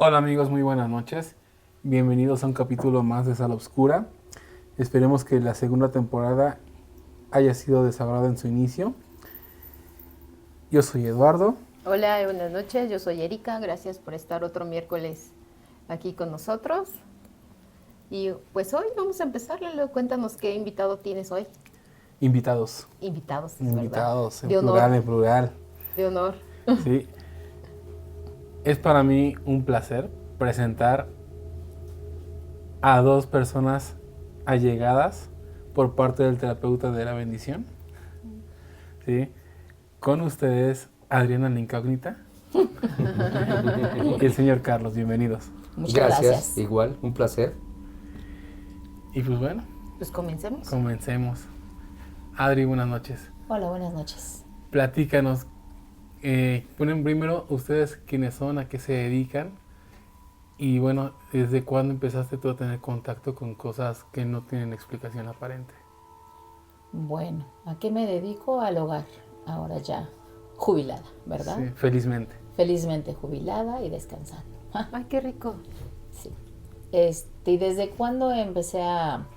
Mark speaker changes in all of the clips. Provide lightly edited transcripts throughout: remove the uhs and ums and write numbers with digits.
Speaker 1: Hola amigos, muy buenas noches. Bienvenidos a un capítulo más de Sala Oscura. Esperemos que la segunda temporada haya sido de su agrado en su inicio. Yo soy Eduardo.
Speaker 2: Hola, buenas noches. Yo soy Erika. Gracias por estar otro miércoles aquí con nosotros. Y pues hoy vamos a empezar. Lalo, cuéntanos qué invitado tienes hoy.
Speaker 1: Invitados.
Speaker 2: Invitados, es verdad.
Speaker 1: Invitados, en
Speaker 2: De honor.
Speaker 1: plural, en plural.
Speaker 2: De honor.
Speaker 1: Sí. Es para mí un placer presentar a dos personas allegadas por parte del terapeuta de la bendición. ¿Sí? Con ustedes, Adriana la Incógnita y el señor Carlos. Bienvenidos.
Speaker 3: Muchas
Speaker 4: Gracias. Igual, un placer.
Speaker 1: Y pues bueno,
Speaker 2: Pues comencemos.
Speaker 1: comencemos. Adri, buenas noches.
Speaker 3: Hola, buenas noches.
Speaker 1: Platícanos. Ponen primero ustedes quiénes son, a qué se dedican. Y bueno, ¿desde cuándo empezaste tú a tener contacto con cosas que no tienen explicación aparente?
Speaker 3: Bueno, ¿a qué me dedico? Al hogar, ahora ya jubilada, ¿verdad?
Speaker 1: Sí, felizmente.
Speaker 3: Felizmente jubilada y descansando.
Speaker 2: Ay, qué rico.
Speaker 3: Sí. ¿Y desde cuándo empecé a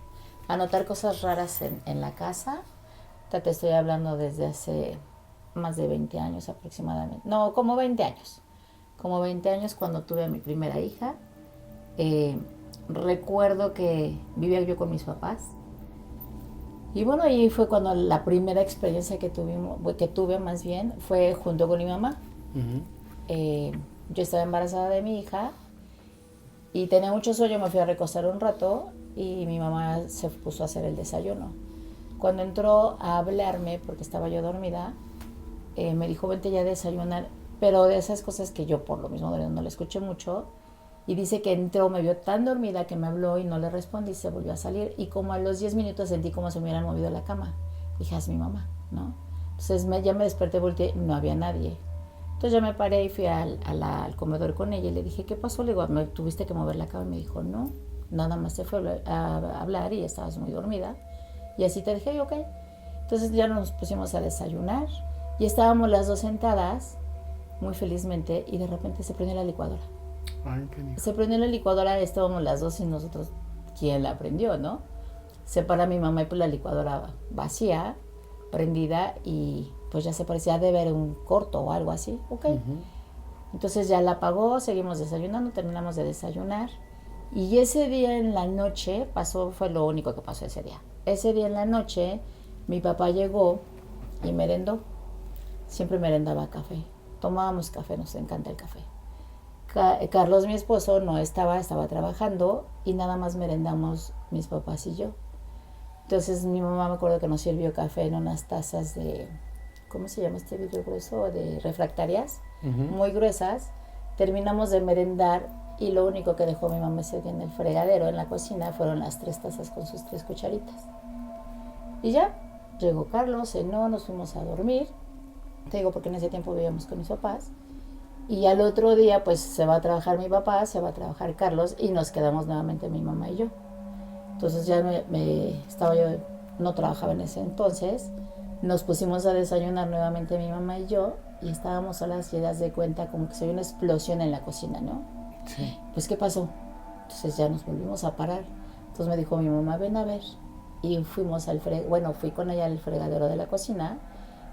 Speaker 3: notar cosas raras en la casa? Te estoy hablando desde hace más de 20 años aproximadamente. No, como 20 años. Como 20 años cuando tuve a mi primera hija. Recuerdo que vivía yo con mis papás. Y bueno, ahí fue cuando la primera experiencia que tuve más bien, fue junto con mi mamá.
Speaker 1: Uh-huh.
Speaker 3: Yo estaba embarazada de mi hija y tenía mucho sueño, me fui a recostar un rato y mi mamá se puso a hacer el desayuno. Cuando entró a hablarme, porque estaba yo dormida, me dijo, vente ya a desayunar, pero de esas cosas que yo por lo mismo no le escuché mucho. Y dice que entró, me vio tan dormida que me habló y no le respondí, se volvió a salir. Y como a los 10 minutos sentí como si me hubieran movido la cama. Dije, es mi mamá, ¿no? Entonces ya me desperté, volteé, no había nadie. Entonces ya me paré y fui al comedor con ella y le dije, ¿qué pasó? Le digo, ¿me tuviste que mover la cama? Y me dijo, no, nada más te fue a hablar y estabas muy dormida. Y así te dejé, ok. Entonces ya nos pusimos a desayunar y estábamos las dos sentadas, muy felizmente, y de repente se prendió la licuadora.
Speaker 1: Ay, qué lindo.
Speaker 3: Se prendió la licuadora, estábamos las dos y nosotros, ¿quién la prendió, no? Se para mi mamá y pues la licuadora vacía, prendida, y pues ya se parecía de ver un corto o algo así, ok.
Speaker 1: Uh-huh.
Speaker 3: Entonces ya la apagó, seguimos desayunando, terminamos de desayunar. Y ese día en la noche, fue lo único que pasó ese día. Ese día en la noche, mi papá llegó y merendó. Siempre merendaba café. Tomábamos café, nos encanta el café. Carlos, mi esposo, no estaba trabajando y nada más merendamos mis papás y yo. Entonces mi mamá me acuerdo que nos sirvió café en unas tazas de, ¿cómo se llama este vidrio grueso? De refractarias,
Speaker 1: Uh-huh.
Speaker 3: muy gruesas. Terminamos de merendar y lo único que dejó mi mamá ese día en el fregadero, en la cocina, fueron las 3 tazas con sus 3 cucharitas. Y ya, llegó Carlos, cenó, nos fuimos a dormir. Te digo porque en ese tiempo vivíamos con mis papás. Y al otro día pues se va a trabajar mi papá, se va a trabajar Carlos y nos quedamos nuevamente mi mamá y yo. Entonces ya estaba yo, no trabajaba en ese entonces, nos pusimos a desayunar nuevamente mi mamá y yo y estábamos solas y das de cuenta como que se oye una explosión en la cocina, ¿no?
Speaker 1: Sí.
Speaker 3: Pues ¿qué pasó? Entonces ya nos volvimos a parar. Entonces me dijo mi mamá, ven a ver. Y fuimos fui con ella al fregadero de la cocina.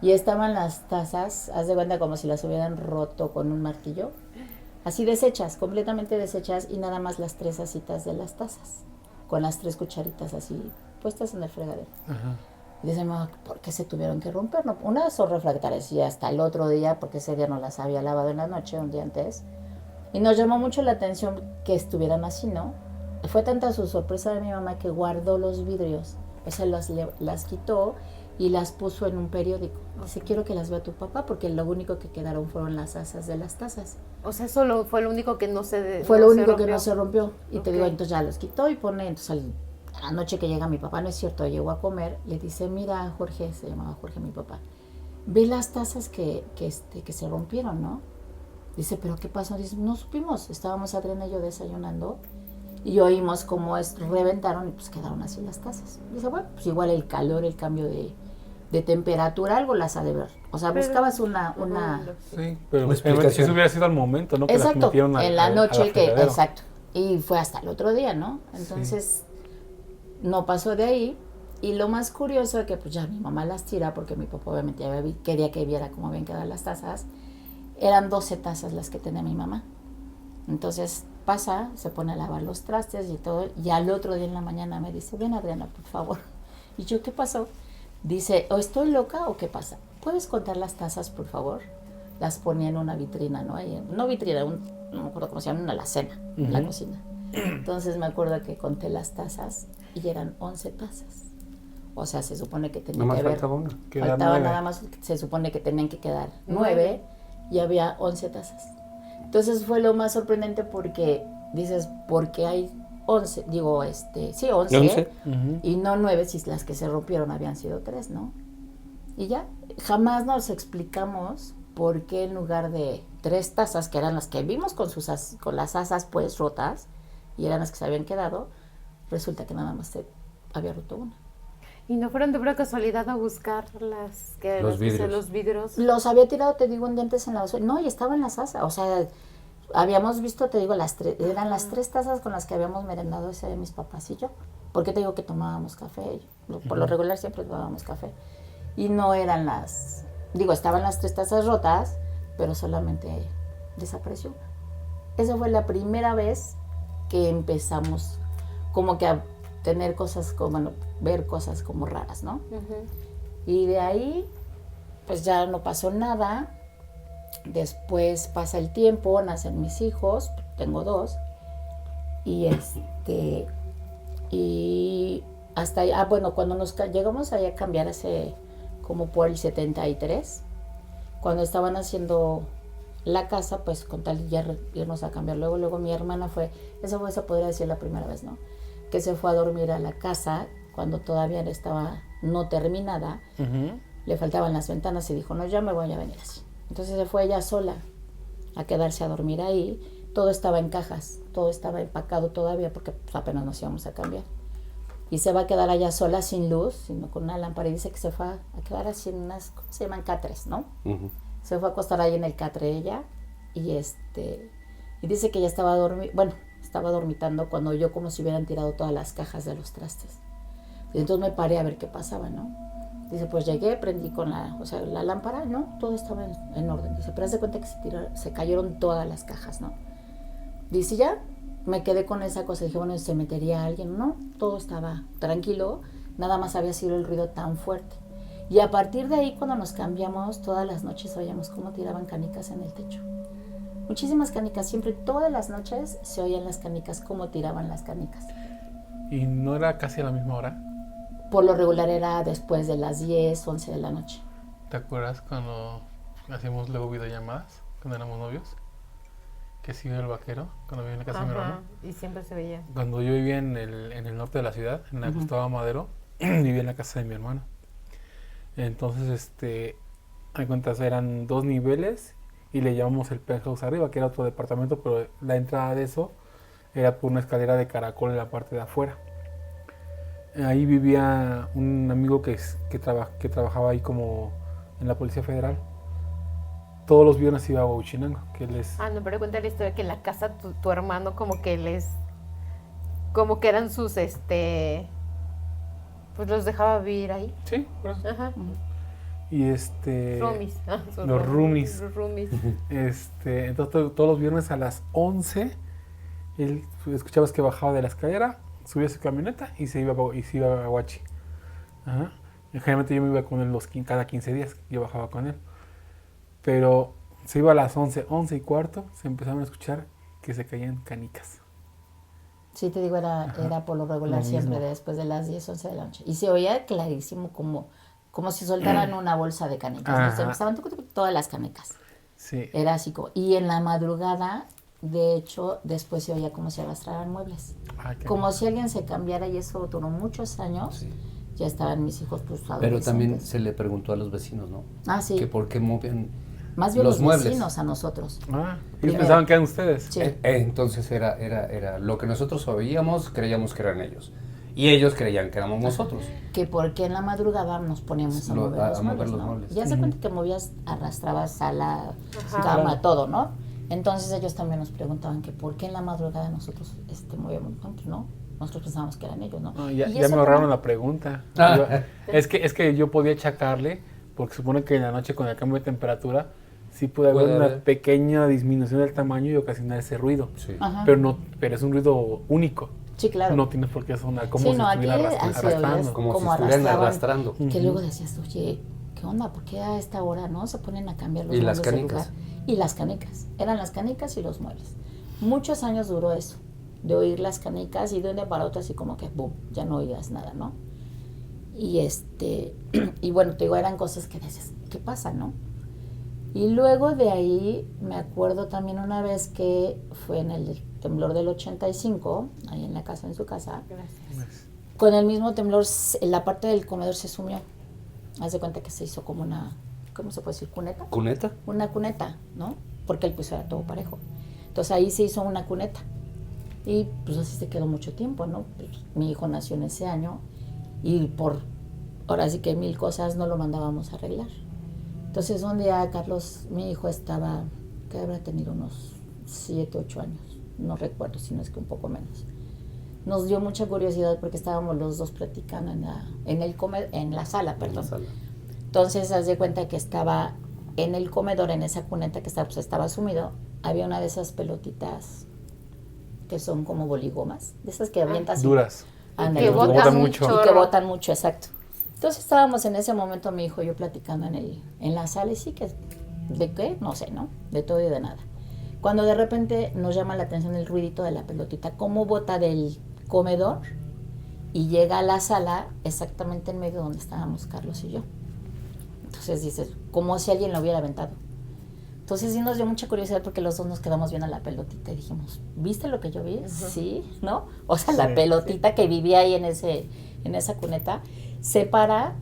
Speaker 3: Y estaban las tazas, haz de cuenta como si las hubieran roto con un martillo, así deshechas, completamente deshechas, y nada más las 3 tacitas de las tazas, con las 3 cucharitas así puestas en el fregadero.
Speaker 1: Ajá.
Speaker 3: Y dice, mamá, ¿por qué se tuvieron que romper? No, unas son refractarias y hasta el otro día, porque ese día no las había lavado en la noche, un día antes. Y nos llamó mucho la atención que estuvieran así, ¿no? Fue tanta su sorpresa de mi mamá que guardó los vidrios, o sea, las quitó y las puso en un periódico. Dice, quiero que las vea tu papá porque lo único que quedaron fueron las asas de las tazas.
Speaker 2: O sea, eso fue lo único que no se
Speaker 3: Fue
Speaker 2: no
Speaker 3: lo
Speaker 2: se
Speaker 3: único que
Speaker 2: rompió.
Speaker 3: no se rompió. Y te
Speaker 2: Ok.
Speaker 3: digo, entonces ya los quitó y pone, entonces a la noche que llega mi papá, no es cierto, llegó a comer, le dice, mira Jorge, se llamaba Jorge mi papá, ve las tazas que se rompieron, ¿no? Dice, ¿pero qué pasó? Dice, no supimos, estábamos Adriana y yo desayunando y oímos cómo reventaron y pues quedaron así las tazas. Dice, bueno, pues igual el calor, el cambio de temperatura, algo las ha de haber O sea,
Speaker 2: Pero-
Speaker 3: buscabas una
Speaker 1: Sí, pero
Speaker 4: Una explicación.
Speaker 1: eso hubiera sido al momento, ¿no? Que las
Speaker 3: exacto,
Speaker 1: metieron
Speaker 3: en la noche, que
Speaker 1: fregadero.
Speaker 3: exacto. Y fue hasta el otro día, ¿no? Entonces, no pasó de ahí. Y lo más curioso es que pues ya mi mamá las tira, porque mi papá obviamente quería que viera cómo habían quedado las tazas. Eran 12 tazas las que tenía mi mamá. Entonces pasa, se pone a lavar los trastes y todo, y al otro día en la mañana me dice, ven Adriana, por favor. Y yo, ¿qué pasó? Dice, ¿o estoy loca o qué pasa? ¿Puedes contar las tazas, por favor? Las ponía en una vitrina, ¿no? Ahí, no vitrina, no me acuerdo cómo se llama, una alacena, en la cocina. Entonces me acuerdo que conté las tazas y eran 11 tazas. O sea, se supone que tenía
Speaker 4: Nomás
Speaker 3: que haber...
Speaker 4: faltaba una.
Speaker 1: Quedan
Speaker 3: Faltaba
Speaker 1: 9.
Speaker 3: nada más, se supone que tenían que quedar 9 y había 11 tazas. Entonces fue lo más sorprendente porque dices, ¿por qué hay 11? Digo, sí, 11,
Speaker 4: 11.
Speaker 3: y no 9 si las que se rompieron habían sido 3, ¿no? Y ya, jamás nos explicamos por qué en lugar de 3 tazas, que eran las que vimos con las asas pues rotas, y eran las que se habían quedado, resulta que nada más se había roto una.
Speaker 2: ¿Y no fueron de pura casualidad a buscar
Speaker 4: Los vidrios.
Speaker 2: los vidrios?
Speaker 3: Los había tirado, te digo, un día antes en la basura. No, y estaban las asas. O sea, habíamos visto, te digo, eran las 3 tazas con las que habíamos merendado ese día mis papás y yo. Porque te digo que tomábamos café. Por lo regular siempre tomábamos café. Y no eran estaban las 3 tazas rotas, pero solamente desapareció. Esa fue la primera vez que empezamos como que a tener cosas como, bueno, ver cosas como raras, ¿no?
Speaker 2: Ujú.
Speaker 3: Y de ahí, pues ya no pasó nada. Después pasa el tiempo, nacen mis hijos, tengo 2. Y y hasta allá, bueno, cuando llegamos allá a cambiar hace como por el 73, cuando estaban haciendo la casa, pues con tal de ya irnos a cambiar. Luego mi hermana se podría decir la primera vez, ¿no? Que se fue a dormir a la casa cuando todavía estaba no terminada. Le faltaban las ventanas y dijo, no, ya me voy a venir así. Entonces se fue ella sola a quedarse a dormir ahí. Todo estaba en cajas, todo estaba empacado todavía porque pues, apenas nos íbamos a cambiar. Y se va a quedar allá sola, sin luz, sino con una lámpara. Y dice que se fue a quedar así en unas, ¿cómo se llaman? Catres, ¿no? Se fue a acostar ahí en el catre ella. Y dice que ella estaba dormitando cuando oyó como si hubieran tirado todas las cajas de los trastes. Y entonces me paré a ver qué pasaba, ¿no? Dice, pues llegué, prendí con la lámpara, ¿no? Todo estaba en orden. Dice, pero haz de cuenta que se cayeron todas las cajas, ¿no? Dice, ya, me quedé con esa cosa. Dije, bueno, ¿se metería alguien? No, todo estaba tranquilo. Nada más había sido el ruido tan fuerte. Y a partir de ahí, cuando nos cambiamos, todas las noches oíamos cómo tiraban canicas en el techo. Muchísimas canicas, siempre, todas las noches se oían las canicas, cómo tiraban las canicas.
Speaker 1: ¿Y no era casi a la misma hora?
Speaker 3: Por lo regular era después de las 10, 11 de la noche.
Speaker 1: ¿Te acuerdas cuando hacíamos luego videollamadas, cuando éramos novios? Que sí, el vaquero, cuando vivía en la casa de mi hermano.
Speaker 2: Y siempre se veía.
Speaker 1: Cuando yo vivía en el norte de la ciudad, en la Gustavo Madero, vivía en la casa de mi hermano. Entonces, hay cuentas, eran 2 niveles y le llamamos el penthouse arriba, que era otro departamento, pero la entrada de eso era por una escalera de caracol en la parte de afuera. Ahí vivía un amigo que trabajaba ahí como en la Policía Federal. Todos los viernes iba a Huachinango, que él es...
Speaker 2: No, pero cuenta la historia que en la casa tu hermano como que eran sus, pues los dejaba vivir ahí.
Speaker 1: Sí, por eso.
Speaker 2: Ajá.
Speaker 1: Y
Speaker 2: Roomies.
Speaker 1: los roomies.
Speaker 2: Los roomies.
Speaker 1: Entonces todos los viernes a las 11 él escuchabas que bajaba de la escalera, subía su camioneta y se iba a Huachi. Ajá. Y generalmente yo me iba con él cada 15 días, yo bajaba con él. Pero se iba a las 11 y cuarto, se empezaron a escuchar que se caían canicas.
Speaker 3: Sí, te digo, era por lo regular
Speaker 1: Lo
Speaker 3: siempre
Speaker 1: mismo.
Speaker 3: después de las 10, 11 de la noche. Y se oía clarísimo como si soltaran una bolsa de canicas, ¿no? Se
Speaker 1: Ajá.
Speaker 3: empezaban todas las canicas.
Speaker 1: Sí.
Speaker 3: Era así como... Y en la madrugada, de hecho, después se oía como si arrastraran muebles.
Speaker 1: Ay, qué
Speaker 3: Como
Speaker 1: bien.
Speaker 3: si alguien se cambiara, y eso duró muchos años.
Speaker 4: Sí.
Speaker 3: Ya estaban mis hijos pues
Speaker 4: Pero
Speaker 3: adolescentes.
Speaker 4: también se le preguntó a los vecinos, ¿no?
Speaker 3: Ah, sí.
Speaker 4: Que por qué movían
Speaker 3: Más bien
Speaker 4: los
Speaker 3: los
Speaker 4: muebles.
Speaker 3: vecinos a nosotros.
Speaker 1: Ellos
Speaker 3: Primero.
Speaker 1: pensaban que eran ustedes.
Speaker 3: Sí.
Speaker 4: Entonces era lo que nosotros oíamos, creíamos que eran ellos. Y ellos creían que éramos nosotros.
Speaker 3: Que porque en la madrugada nos poníamos a mover los muebles,
Speaker 4: los
Speaker 3: ¿no?
Speaker 4: muebles.
Speaker 3: Ya se cuenta que movías, arrastrabas sala,
Speaker 2: Ajá.
Speaker 3: cama, todo, ¿no? Entonces ellos también nos preguntaban que por qué en la madrugada nosotros movíamos, no, pues no, nosotros pensábamos que eran ellos, ¿no?
Speaker 1: No, ya
Speaker 3: Y
Speaker 1: ya
Speaker 3: eso
Speaker 1: me ahorraron
Speaker 3: como-
Speaker 1: la pregunta.
Speaker 4: Ah.
Speaker 1: Es que yo podía achacarle, porque supone que en la noche con el cambio de temperatura sí puede haber
Speaker 4: Puede
Speaker 1: una
Speaker 4: haber.
Speaker 1: pequeña disminución del tamaño y ocasionar ese ruido.
Speaker 4: Sí.
Speaker 3: Ajá.
Speaker 1: Pero es un ruido único.
Speaker 3: Sí, claro.
Speaker 1: No tienes por qué sonar como
Speaker 3: Sí,
Speaker 1: si
Speaker 3: no, aquí
Speaker 1: estuviera
Speaker 3: así
Speaker 1: arrastrando.
Speaker 3: oías.
Speaker 4: Como
Speaker 3: Como
Speaker 4: si estuvieran
Speaker 3: arrastraban.
Speaker 4: arrastrando.
Speaker 3: Que luego decías, oye, ¿qué onda? ¿Por qué a esta hora no se ponen a cambiar los
Speaker 4: Y las
Speaker 3: muebles de
Speaker 4: canicas.
Speaker 3: lugar? Y las canicas. Eran las canicas y los muebles. Muchos años duró eso, de oír las canicas y de un día para otro así como que, boom, ya no oías nada, ¿no? Y y bueno, te digo, eran cosas que decías, ¿qué pasa, no? Y luego de ahí me acuerdo también una vez que fue en el temblor del 85, ahí en la casa, en su casa.
Speaker 2: Gracias.
Speaker 3: Con el mismo temblor, la parte del comedor se sumió. Haz de cuenta que se hizo como una, ¿cómo se puede decir? ¿Cuneta?
Speaker 4: ¿Cuneta?
Speaker 3: Una cuneta, ¿no? Porque el piso era todo parejo. Entonces ahí se hizo una cuneta. Y pues así se quedó mucho tiempo, ¿no? Pues, mi hijo nació en ese año y ahora sí que 1000 cosas no lo mandábamos a arreglar. Entonces un día Carlos, mi hijo estaba, que habrá tenido unos 7, 8 años, no recuerdo, si no es que un poco menos. Nos dio mucha curiosidad porque estábamos los dos platicando en la sala,
Speaker 4: En
Speaker 3: perdón.
Speaker 4: la sala.
Speaker 3: Entonces, haz de cuenta que estaba en el comedor, en esa cuneta que estaba sumido, había una de esas pelotitas que son como boligomas, de esas que avientas. y-
Speaker 1: Duras.
Speaker 3: Ándale,
Speaker 2: Que
Speaker 3: que
Speaker 2: botan
Speaker 1: botan
Speaker 2: mucho.
Speaker 1: mucho.
Speaker 3: y que botan mucho, exacto. Entonces estábamos en ese momento, mi hijo y yo platicando en la sala, y sí que, ¿de qué? No sé, ¿no? De todo y de nada. Cuando de repente nos llama la atención el ruidito de la pelotita, cómo bota del comedor y llega a la sala exactamente en medio donde estábamos Carlos y yo. Entonces dices, como si alguien lo hubiera aventado. Entonces sí nos dio mucha curiosidad porque los dos nos quedamos viendo la pelotita y dijimos, ¿viste lo que yo vi? Sí, ¿no? O sea, la
Speaker 1: Sí,
Speaker 3: pelotita que vivía ahí en esa cuneta se para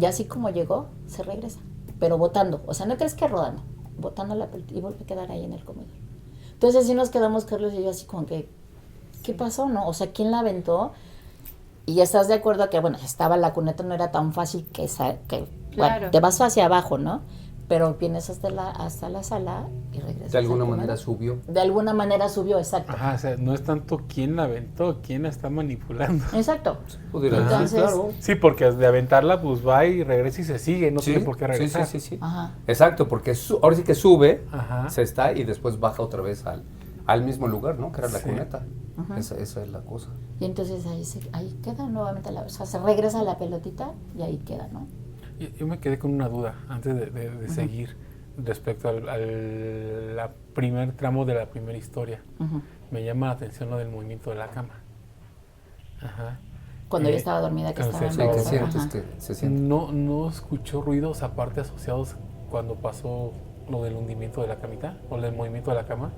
Speaker 3: y así como llegó, se regresa, pero botando. O sea, no crees que rodando, botando la pelotita y vuelve a quedar ahí en el comedor. Entonces sí nos quedamos Carlos y yo así como que, ¿qué pasó, no? O sea, ¿quién la aventó? Y estás de acuerdo que, bueno, estaba la cuneta, no era tan fácil que bueno,
Speaker 2: Claro.
Speaker 3: te vas hacia abajo, ¿no? Pero vienes hasta la sala y regresas.
Speaker 4: De alguna
Speaker 3: al comedor.
Speaker 4: manera subió.
Speaker 3: De alguna manera subió, exacto.
Speaker 1: Ajá, o sea, no es tanto quién la aventó, quién la está manipulando.
Speaker 3: Exacto.
Speaker 4: Pudiera decir,
Speaker 3: Entonces-
Speaker 4: claro.
Speaker 1: Sí, porque de aventarla, pues va y regresa y se sigue, no tiene por qué regresar.
Speaker 4: Sí, sí, sí.
Speaker 3: Ajá.
Speaker 4: Exacto, porque ahora sí que sube,
Speaker 1: Ajá.
Speaker 4: se está y después baja otra vez al mismo lugar, ¿no? Que era la
Speaker 1: Sí.
Speaker 4: cuneta.
Speaker 3: Ajá.
Speaker 4: Esa es la cosa.
Speaker 3: Y entonces ahí queda nuevamente o sea, se regresa la pelotita y ahí queda, ¿no?
Speaker 1: Yo me quedé con una duda antes de seguir respecto al primer tramo de la primera historia.
Speaker 3: Ujú.
Speaker 1: Me llama la atención lo del movimiento de la cama. Ajá.
Speaker 3: Cuando yo estaba dormida, que
Speaker 1: cuando
Speaker 3: estaba
Speaker 1: se-
Speaker 4: Sí, que
Speaker 3: embarazada.
Speaker 4: sientes
Speaker 3: Ajá.
Speaker 4: que se siente.
Speaker 1: ¿No escuchó ruidos aparte asociados cuando pasó lo del hundimiento de la camita o del movimiento de la cama?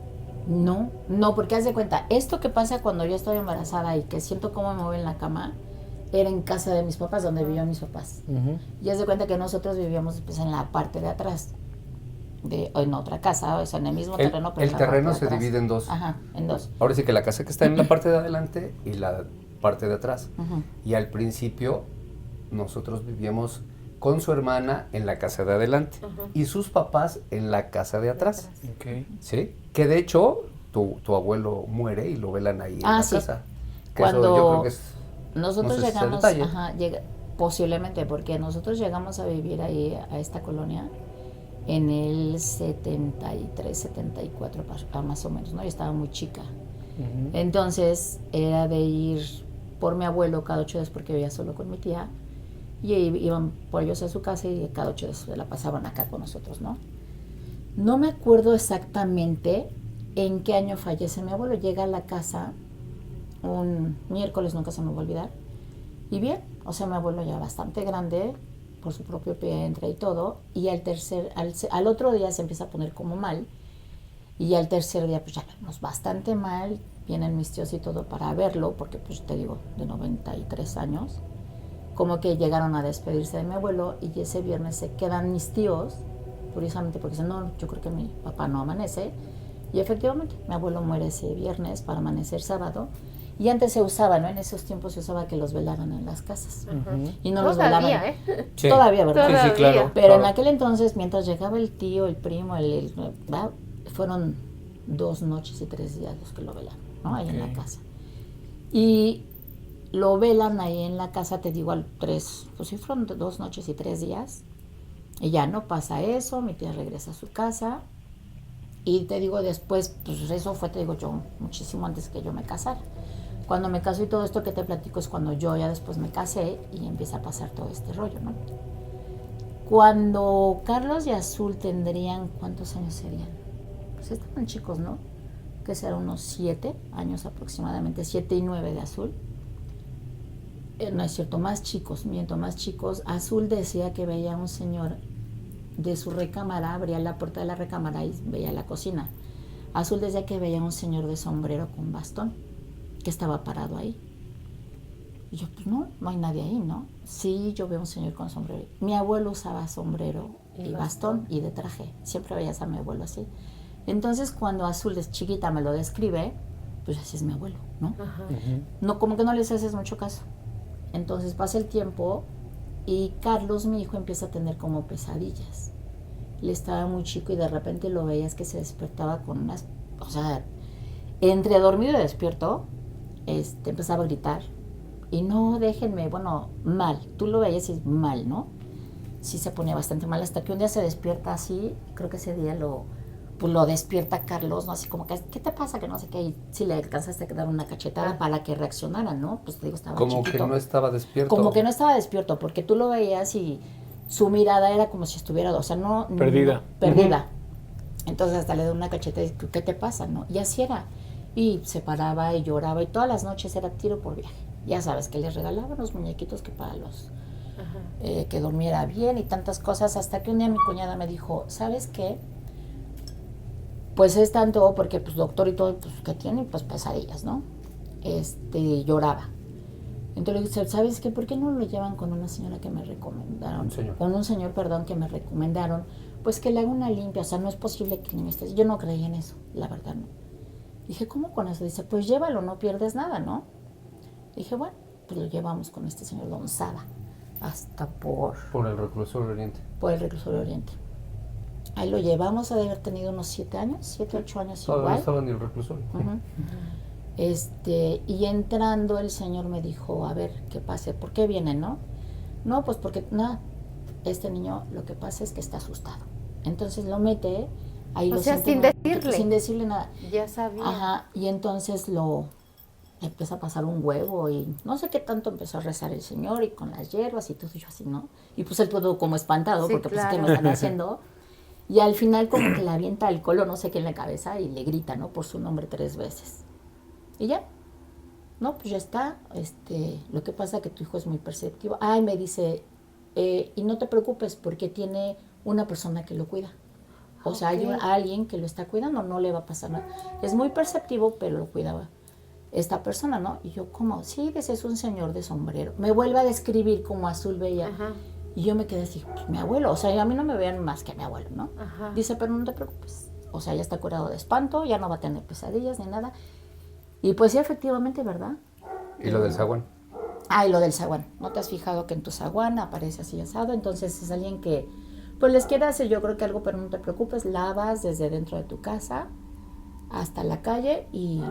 Speaker 3: No, porque haz de cuenta, esto que pasa cuando yo estoy embarazada y que siento cómo me mueven la cama, era en casa de mis papás, donde vivían mis papás. Y haz de cuenta que nosotros vivíamos pues, en la parte de atrás, o en otra casa, o sea, en el mismo terreno. Pero
Speaker 4: El
Speaker 3: en la parte
Speaker 4: terreno
Speaker 3: de
Speaker 4: se
Speaker 3: atrás.
Speaker 4: divide en dos.
Speaker 3: Ajá, en dos.
Speaker 4: Ahora sí que la casa que está en la parte de adelante y la parte de atrás.
Speaker 3: Ujú.
Speaker 4: Y al principio nosotros vivíamos con su hermana en la casa de adelante y sus papás en la casa de atrás.
Speaker 1: Ok.
Speaker 4: ¿Sí? Que de hecho tu abuelo muere y lo velan ahí en
Speaker 3: Ah,
Speaker 4: la
Speaker 3: sí.
Speaker 4: casa. Que
Speaker 3: Cuando
Speaker 4: eso yo creo que es...
Speaker 3: Nosotros
Speaker 4: no sé si sea
Speaker 3: llegamos,
Speaker 4: detalle.
Speaker 3: ajá, posiblemente, porque nosotros llegamos a vivir ahí, a esta colonia, en el 73, 74, más o menos, ¿no? Yo estaba muy chica.
Speaker 1: Ujú.
Speaker 3: Entonces, era de ir por mi abuelo cada 8 días, porque vivía solo con mi tía, y iban por ellos a su casa y cada 8 días se la pasaban acá con nosotros, ¿no? No me acuerdo exactamente en qué año fallece mi abuelo. Llega a la casa un miércoles, nunca se me va a olvidar. Y bien, o sea, mi abuelo ya bastante grande, por su propio pie entra y todo, y al otro día se empieza a poner como mal, y al tercer día pues ya vemos bastante mal, vienen mis tíos y todo para verlo, porque pues te digo, de 93 años, como que llegaron a despedirse de mi abuelo, y ese viernes se quedan mis tíos, curiosamente porque dicen, no, yo creo que mi papá no amanece, y efectivamente mi abuelo muere ese viernes para amanecer sábado, Y antes se usaba, ¿no? En esos tiempos se usaba que los velaran en las casas. Y no los
Speaker 2: Todavía,
Speaker 3: velaban.
Speaker 4: Sí.
Speaker 3: Todavía, ¿verdad?
Speaker 2: Todavía.
Speaker 4: Sí, claro.
Speaker 3: Pero en
Speaker 4: claro.
Speaker 3: aquel entonces, mientras llegaba el tío, el primo, ¿va? Fueron 2 noches y 3 días los que lo velaron, ¿no? Ahí en la
Speaker 1: Ok.
Speaker 3: casa. Y lo velan ahí en la casa, te digo, pues sí, fueron 2 noches y 3 días. Y ya no pasa eso, mi tía regresa a su casa. Y te digo, después, pues eso fue, te digo yo, muchísimo antes que yo me casara. Cuando me caso y todo esto que te platico es cuando yo ya después me casé y empieza a pasar todo este rollo, ¿no? Cuando Carlos y Azul tendrían, ¿cuántos años serían? Pues estaban chicos, ¿no? Que serán unos 7 años aproximadamente, 7 y 9 de Azul. No es cierto, más chicos, más chicos. Azul decía que veía a un señor de su recámara, abría la puerta de la recámara y veía la cocina. Azul decía que veía a un señor de sombrero con bastón, que estaba parado ahí. Y yo, pues no hay nadie ahí, ¿no? Sí, yo veo un señor con sombrero. Mi abuelo usaba sombrero y bastón y de traje. Siempre veías a mi abuelo así. Entonces, cuando Azul es chiquita me lo describe, pues así es mi abuelo, ¿no? No, como que no les haces mucho caso. Entonces pasa el tiempo y Carlos, mi hijo, empieza a tener como pesadillas. Él estaba muy chico y de repente lo veías que se despertaba con unas, o sea, entre dormido y despierto, empezaba a gritar. Y no, déjenme, bueno, mal. Tú lo veías y es mal, ¿no? Sí se ponía bastante mal hasta que un día se despierta así. Creo que ese día lo despierta Carlos, ¿no? Así como que, ¿qué te pasa? Que no sé qué. Y si le alcanzaste a dar una cachetada para que reaccionara, ¿no? Pues te digo, estaba
Speaker 4: Como
Speaker 3: chiquito.
Speaker 4: que no estaba despierto.
Speaker 3: Como que no estaba despierto, porque tú lo veías y su mirada era como si estuviera, o sea, no...
Speaker 1: Perdida.
Speaker 3: Perdida. Entonces hasta le da una cachetada y ¿qué te pasa, no? Y así era. Y se paraba y lloraba y todas las noches era tiro por viaje. Ya sabes, que les regalaban los muñequitos que para los... que durmiera bien y tantas cosas, hasta que un día mi cuñada me dijo, ¿sabes qué? Pues es tanto, porque pues doctor y todo, pues que tiene, pues pesadillas, ¿no? Lloraba. Entonces le dije, ¿sabes qué? ¿Por qué no lo llevan con una señora que me recomendaron?
Speaker 4: Un señor.
Speaker 3: Con un señor, perdón, que me recomendaron. Pues que le haga una limpia, o sea, no es posible que el niño esté... Yo no creía en eso, la verdad, no. Dije, ¿cómo con eso? Dice, pues llévalo, no pierdes nada, ¿no? Dije, bueno, pues lo llevamos con este señor Don Saba, hasta por
Speaker 4: Por el reclusorio oriente.
Speaker 3: el reclusorio oriente. Ahí lo llevamos, ha de haber tenido unos 7 años, 7, 8 años
Speaker 4: Todavía
Speaker 3: igual.
Speaker 4: estaba en el reclusorio.
Speaker 3: Ujú. Y entrando el señor me dijo, a ver, ¿qué pasa? ¿Por qué viene, no? No, pues porque, no, este niño lo que pasa es que está asustado. Entonces lo mete, ahí
Speaker 2: O
Speaker 3: lo
Speaker 2: sea,
Speaker 3: siente
Speaker 2: sin decirle.
Speaker 3: sin decirle nada.
Speaker 2: Ya sabía.
Speaker 3: Ajá, y entonces empieza a pasar un huevo y no sé qué tanto empezó a rezar el señor y con las hierbas y todo, y yo así, ¿no? Y pues él todo como espantado,
Speaker 2: Sí,
Speaker 3: porque pues
Speaker 2: claro.
Speaker 3: ¿qué me están haciendo? Y al final como que le avienta alcohol o no sé qué en la cabeza y le grita, ¿no? Por su nombre 3 veces. Y ya. No, pues ya está. Lo que pasa es que tu hijo es muy perceptivo. Ay, me dice, y no te preocupes porque tiene una persona que lo cuida. O sea, hay alguien que lo está cuidando, no le va a pasar nada. Es muy perceptivo, pero lo cuidaba esta persona, ¿no? Y yo, ¿cómo? Sí, dice, es un señor de sombrero. Me vuelve a describir como Azul veía.
Speaker 2: Ajá.
Speaker 3: Y yo me quedé así, pues mi abuelo. O sea, a mí no me vean más que a mi abuelo, ¿no?
Speaker 2: Ajá.
Speaker 3: Dice, pero no te preocupes. O sea, ya está curado de espanto, ya no va a tener pesadillas ni nada. Y pues sí, efectivamente, ¿verdad?
Speaker 4: ¿Y lo del zaguán?
Speaker 3: Ah, y lo del zaguán. ¿No te has fijado que en tu zaguán aparece así asado? Entonces es alguien que, pues les quiere hacer yo creo que algo, pero no te preocupes, lavas desde dentro de tu casa hasta la calle y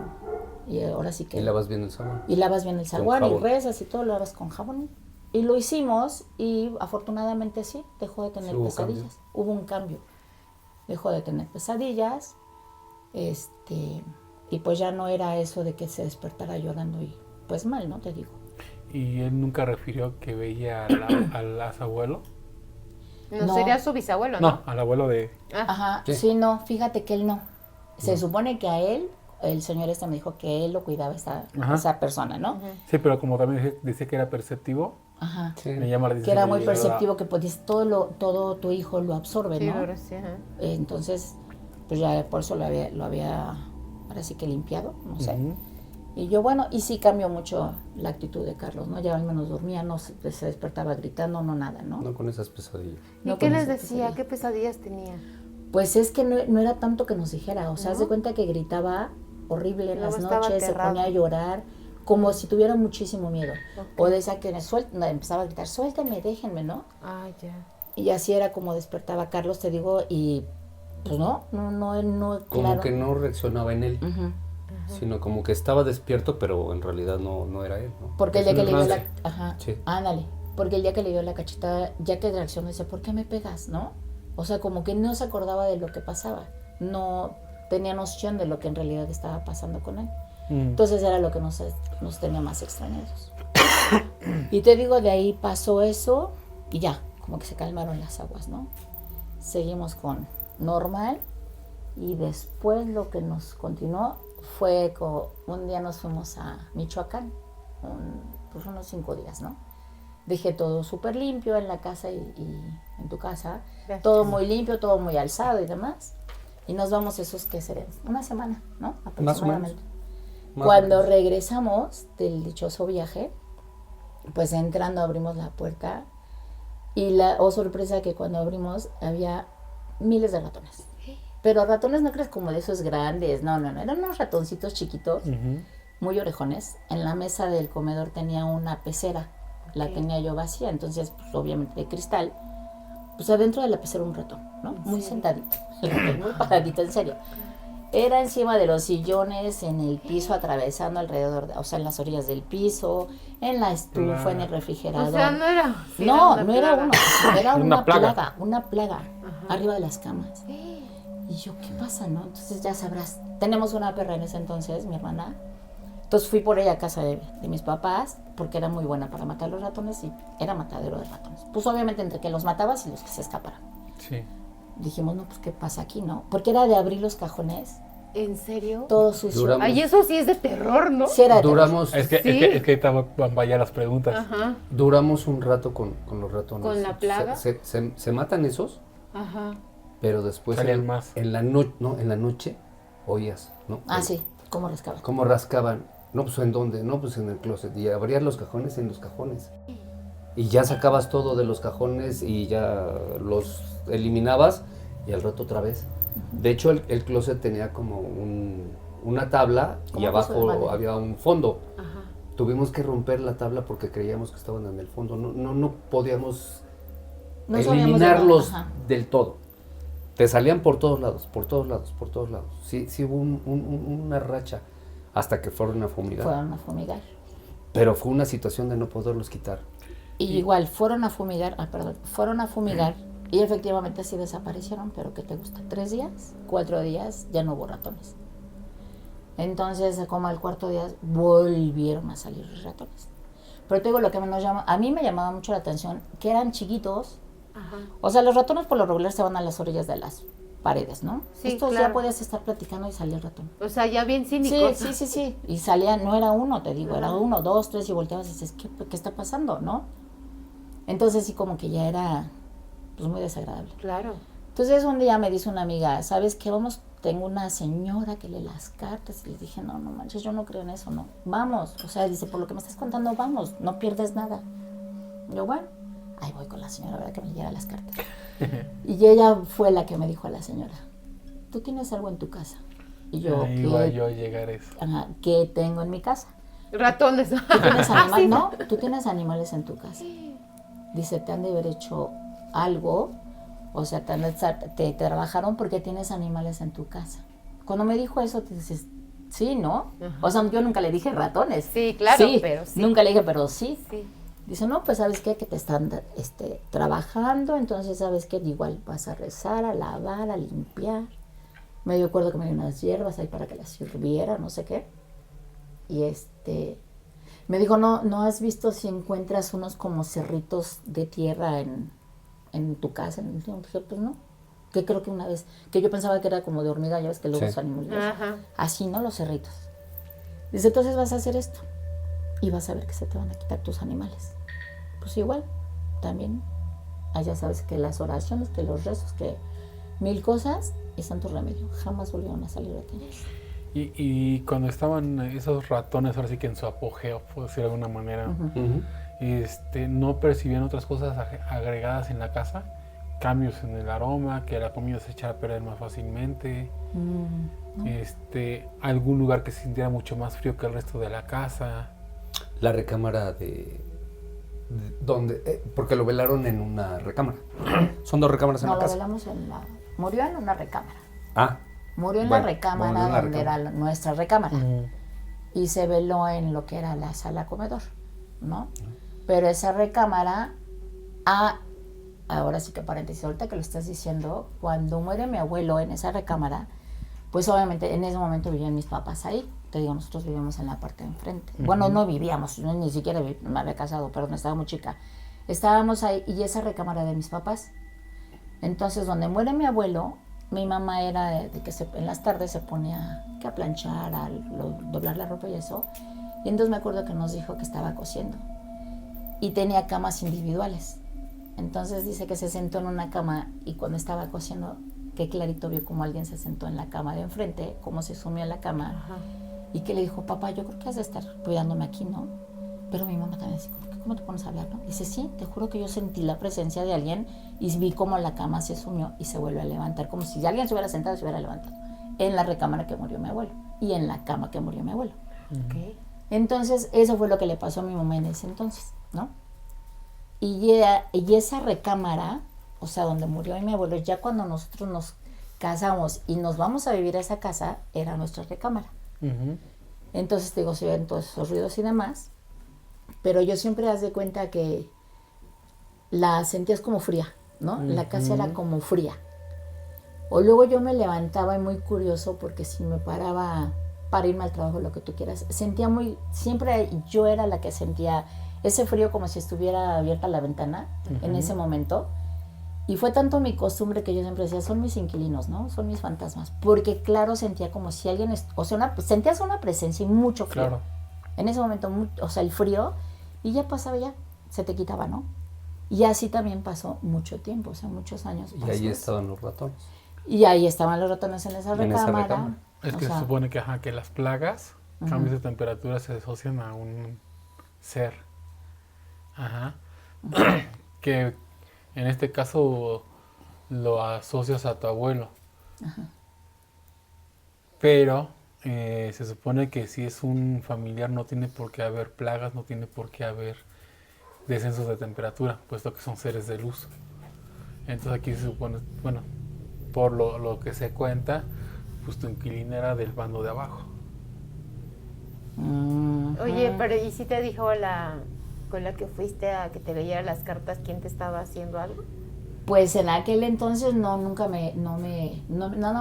Speaker 3: ahora sí que...
Speaker 4: ¿Y lavas bien el zaguán?
Speaker 3: Y lavas bien el zaguán y
Speaker 4: jabón.
Speaker 3: rezas y todo, lo lavas con jabón. Y lo hicimos y afortunadamente sí, dejó de tener
Speaker 4: Sí, hubo
Speaker 3: pesadillas.
Speaker 4: cambio.
Speaker 3: Hubo un cambio. Dejó de tener pesadillas. Y pues ya no era eso de que se despertara llorando y pues mal, ¿no? Te digo.
Speaker 1: ¿Y él nunca refirió que veía a su abuelo?
Speaker 2: No,
Speaker 3: No.
Speaker 2: sería su bisabuelo, ¿no?
Speaker 1: No, al abuelo de...
Speaker 3: Ajá,
Speaker 4: Sí.
Speaker 3: sí, no, fíjate que él no. Se supone que a él, el señor me dijo que él lo cuidaba
Speaker 1: Ajá.
Speaker 3: esa persona, ¿no?
Speaker 1: Sí, pero como también decía que era perceptivo,
Speaker 3: Ajá.
Speaker 4: Sí.
Speaker 1: me llama la atención.
Speaker 3: Que era muy
Speaker 1: yo-
Speaker 3: perceptivo, que pues todo tu hijo lo absorbe,
Speaker 2: Sí,
Speaker 3: ¿no?
Speaker 2: ahora sí, ajá.
Speaker 3: Entonces, pues ya por eso lo había ahora sí que limpiado, no sé.
Speaker 1: Ujú.
Speaker 3: Y yo, bueno, y sí cambió mucho la actitud de Carlos, ¿no? Ya al menos dormía, no se despertaba gritando, no nada, ¿no?
Speaker 4: No con esas pesadillas.
Speaker 2: ¿Y
Speaker 3: No
Speaker 2: qué
Speaker 3: con
Speaker 2: les
Speaker 3: esa
Speaker 2: decía?
Speaker 3: pesadilla.
Speaker 2: ¿Qué pesadillas tenía?
Speaker 3: Pues es que no era tanto que nos dijera, o sea, haz de
Speaker 2: ¿No?
Speaker 3: cuenta que gritaba horrible en
Speaker 2: Luego
Speaker 3: las
Speaker 2: estaba
Speaker 3: noches,
Speaker 2: aterrado.
Speaker 3: se ponía a llorar, como si tuviera muchísimo miedo.
Speaker 2: Ok.
Speaker 3: O decía que empezaba a gritar, suéltenme, déjenme, ¿no?
Speaker 2: Ah, ya.
Speaker 3: Y así era como despertaba a Carlos, te digo, y pues no,
Speaker 4: Como
Speaker 3: claro.
Speaker 4: que no reaccionaba en él,
Speaker 3: Ujú.
Speaker 4: sino como que estaba despierto, pero en realidad no era él, ¿no?
Speaker 3: Porque el
Speaker 1: Es
Speaker 3: día que
Speaker 1: un
Speaker 3: le dio la...
Speaker 1: trance.
Speaker 3: Ajá,
Speaker 4: Sí.
Speaker 3: ándale. Porque el día que le dio la cachetada, ya que reaccionó, decía, ¿por qué me pegas, no? O sea, como que no se acordaba de lo que pasaba. No tenía noción de lo que en realidad estaba pasando con él. Entonces era lo que nos tenía más extrañados. Y te digo, de ahí pasó eso y ya, como que se calmaron las aguas, ¿no? Seguimos con normal y después lo que nos continuó fue un día nos fuimos a Michoacán, pues unos 5 días, ¿no? Dejé todo súper limpio en la casa y en tu casa,
Speaker 2: Gracias.
Speaker 3: todo muy limpio, todo muy alzado y demás. Y nos vamos esos, ¿qué serían? Una semana, ¿no?
Speaker 4: Más o menos.
Speaker 3: Aproximadamente.
Speaker 4: Más
Speaker 3: Cuando
Speaker 4: o menos.
Speaker 3: regresamos del dichoso viaje, pues entrando abrimos la puerta y sorpresa que cuando abrimos había miles de ratones. Pero ratones no crees como de esos grandes, no, eran unos ratoncitos chiquitos, muy orejones. En la mesa del comedor tenía una pecera, la
Speaker 2: Ok.
Speaker 3: tenía yo vacía, entonces pues obviamente de cristal. Pues adentro de la pecera un ratón, ¿no? Muy
Speaker 2: Sí.
Speaker 3: sentadito, el ratón muy paradito, en serio. Era encima de los sillones, en el piso, atravesando alrededor, o sea, en las orillas del piso, en la estufa, en el refrigerador.
Speaker 2: O sea, no era. sí,
Speaker 3: No,
Speaker 2: una
Speaker 3: no era
Speaker 2: plaga.
Speaker 3: uno, era
Speaker 1: Una
Speaker 3: una
Speaker 1: plaga.
Speaker 3: plaga, arriba de las camas. Y yo, ¿qué pasa, no? Entonces ya sabrás, tenemos una perra en ese entonces, mi hermana. Entonces fui por ella a casa de mis papás, porque era muy buena para matar los ratones y era matadero de ratones. Pues obviamente entre que los matabas y los que se escaparan.
Speaker 1: Sí.
Speaker 3: Dijimos, no, pues ¿qué pasa aquí, no? Porque era de abrir los cajones,
Speaker 2: ¿En serio?
Speaker 3: todo sucio.
Speaker 4: Duramos-
Speaker 2: Ay, eso sí es de terror, ¿no?
Speaker 3: Sí, era de
Speaker 4: Duramos,
Speaker 1: Es que,
Speaker 2: Sí.
Speaker 1: es que ahorita van vaya las preguntas.
Speaker 2: Ajá,
Speaker 4: duramos un rato con los ratones.
Speaker 2: ¿Con la plaga?
Speaker 4: Se matan esos,
Speaker 2: ajá.
Speaker 4: pero después
Speaker 1: Salían más.
Speaker 4: en la noche oías, ¿no?
Speaker 3: Ah, sí, ¿cómo rescaba?
Speaker 4: Cómo rascaban. No, pues ¿en dónde? No, pues en el closet. Y abrías los cajones en los cajones. Y ya sacabas todo de los cajones y ya los eliminabas y al rato otra vez. De hecho, el closet tenía como una tabla y
Speaker 3: Como piso de
Speaker 4: abajo
Speaker 3: madera.
Speaker 4: había un fondo.
Speaker 2: Ajá.
Speaker 4: Tuvimos que romper la tabla porque creíamos que estaban en el fondo. No podíamos
Speaker 3: No sabíamos de
Speaker 4: eliminarlos
Speaker 3: nada, ajá.
Speaker 4: del todo. Te salían por todos lados, por todos lados, por todos lados. Sí hubo una racha hasta que fueron a fumigar.
Speaker 3: Fueron a fumigar.
Speaker 4: Pero fue una situación de no poderlos quitar.
Speaker 3: Y igual, fueron a fumigar y efectivamente sí desaparecieron, pero ¿qué te gusta? 3 días, 4 días, ya no hubo ratones. Entonces, como al 4.º día, volvieron a salir los ratones. Pero te digo, lo que a mí me llamaba mucho la atención, que eran chiquitos.
Speaker 2: Ajá.
Speaker 3: O sea, los ratones por lo regular se van a las orillas de las paredes, ¿no?
Speaker 2: Sí,
Speaker 3: Estos
Speaker 2: claro.
Speaker 3: ya podías estar platicando y salía el ratón.
Speaker 2: O sea, ya bien
Speaker 3: Sí,
Speaker 2: cínicos.
Speaker 3: sí. Y salía, no era uno, te digo, era
Speaker 2: Ajá.
Speaker 3: 1, 2, 3 y volteabas y dices, ¿qué está pasando, no? Entonces sí como que ya era, pues muy desagradable.
Speaker 2: Claro.
Speaker 3: Entonces un día me dice una amiga, ¿sabes qué? Tengo una señora que lee las cartas. Y le dije, no manches, yo no creo en eso, no. Vamos, o sea, dice, por lo que me estás contando, vamos, no pierdes nada. Yo, bueno, ahí voy con la señora, ¿verdad? Que me leyera las cartas. Y ella fue la que me dijo a la señora, ¿tú tienes algo en tu casa? Y yo,
Speaker 1: Ahí
Speaker 3: ¿qué?
Speaker 1: iba yo a llegar a eso.
Speaker 3: Ajá, ¿qué tengo en mi casa?
Speaker 2: Ratones.
Speaker 3: ¿Tú tienes animales? No, tú tienes animales en tu casa. Dice, te han de haber hecho algo, o sea, te trabajaron porque tienes animales en tu casa. Cuando me dijo eso, te dices, sí, ¿no?
Speaker 2: Ajá.
Speaker 3: O sea, yo nunca le dije ratones.
Speaker 2: Sí, claro, pero sí.
Speaker 3: Nunca le dije, pero sí.
Speaker 2: Sí.
Speaker 3: Dice, no, pues ¿sabes qué? Que te están trabajando, entonces ¿sabes qué? Igual vas a rezar, a lavar, a limpiar. Me dio acuerdo que me dio unas hierbas ahí para que las sirviera, no sé qué. Y me dijo, ¿no has visto si encuentras unos como cerritos de tierra en tu casa? En el tiempo? Dije, pues no. Que creo que una vez, que yo pensaba que era como de hormiga, ya ves que luego
Speaker 4: Sí.
Speaker 3: los animales.
Speaker 2: Ajá.
Speaker 3: Así, ¿no? Los cerritos. Dice, entonces vas a hacer esto. Y vas a ver que se te van a quitar tus animales. Pues igual, también, ya sabes que las oraciones, que los rezos, que 1000 cosas, y santo remedio. Jamás volvieron a salir de ti.
Speaker 1: Y cuando estaban esos ratones, ahora sí que en su apogeo, por decirlo de alguna manera,
Speaker 3: Ujú.
Speaker 1: no percibían otras cosas agregadas en la casa, cambios en el aroma, que la comida se echara a perder más fácilmente,
Speaker 3: ¿No?
Speaker 1: algún lugar que se sintiera mucho más frío que el resto de la casa.
Speaker 4: la recámara de donde, porque lo velaron en una recámara. Son 2 recámaras en
Speaker 3: No,
Speaker 4: la
Speaker 3: lo
Speaker 4: casa.
Speaker 3: velamos murió en una recámara.
Speaker 4: Ah,
Speaker 3: Murió en
Speaker 4: bueno,
Speaker 3: la recámara
Speaker 4: murió en la
Speaker 3: donde
Speaker 4: recámara.
Speaker 3: era nuestra recámara. Y se veló en lo que era la sala comedor, ¿no? Pero esa recámara, ahora sí que paréntesis, ahorita que lo estás diciendo, cuando muere mi abuelo en esa recámara, pues obviamente en ese momento vivían mis papás ahí. Te digo, nosotros vivíamos en la parte de enfrente. Bueno, no vivíamos, yo ni siquiera me había casado, perdón, estaba muy chica. Estábamos ahí y esa recámara de mis papás. Entonces, donde muere mi abuelo, mi mamá era de que en las tardes se ponía a planchar, a doblar la ropa y eso. Y entonces me acuerdo que nos dijo que estaba cosiendo. Y tenía camas individuales. Entonces dice que se sentó en una cama y cuando estaba cosiendo, que clarito vio como alguien se sentó en la cama de enfrente, cómo se sumió en la cama. Ajá. Y que le dijo, papá, yo creo que has de estar cuidándome aquí, ¿no? Pero mi mamá también dice, ¿cómo te pones a hablar, no? Dice, sí, te juro que yo sentí la presencia de alguien y vi cómo la cama se sumió y se vuelve a levantar, como si alguien se hubiera sentado y se hubiera levantado. En la recámara que murió mi abuelo y en la cama que murió mi abuelo.
Speaker 2: Okay.
Speaker 3: Entonces, eso fue lo que le pasó a mi mamá en ese entonces, ¿no? Y esa recámara, o sea, donde murió mi abuelo, ya cuando nosotros nos casamos y nos vamos a vivir a esa casa, era nuestra recámara. Entonces, te digo, se ven todos esos ruidos y demás, pero yo siempre haz de cuenta que la sentías como fría, ¿no? La casa era como fría. O luego yo me levantaba y muy curioso porque si me paraba para irme al trabajo, lo que tú quieras, sentía siempre yo era la que sentía ese frío como si estuviera abierta la ventana en ese momento. Y fue tanto mi costumbre que yo siempre decía, son mis inquilinos, ¿no? Son mis fantasmas. Porque claro, sentía como si alguien, sentías una presencia y mucho frío. Claro. En ese momento, o sea, el frío, y ya pasaba ya, se te quitaba, ¿no? Y así también pasó mucho tiempo, o sea, muchos años.
Speaker 4: Y ahí estaban los ratones.
Speaker 3: Y ahí estaban los ratones en esa recámara.
Speaker 1: Es que se supone que las plagas, cambios de temperatura se asocian a un ser. Ajá. Que en este caso lo asocias a tu abuelo. Ajá. Pero se supone que si es un familiar no tiene por qué haber plagas, no tiene por qué haber descensos de temperatura, puesto que son seres de luz. Entonces aquí se supone, bueno, por lo que se cuenta, pues tu inquilina era del bando de abajo.
Speaker 2: Oye, pero ¿y si te dijo con la que fuiste a que te leyera las cartas, quién te estaba haciendo algo?
Speaker 3: Pues en aquel entonces nada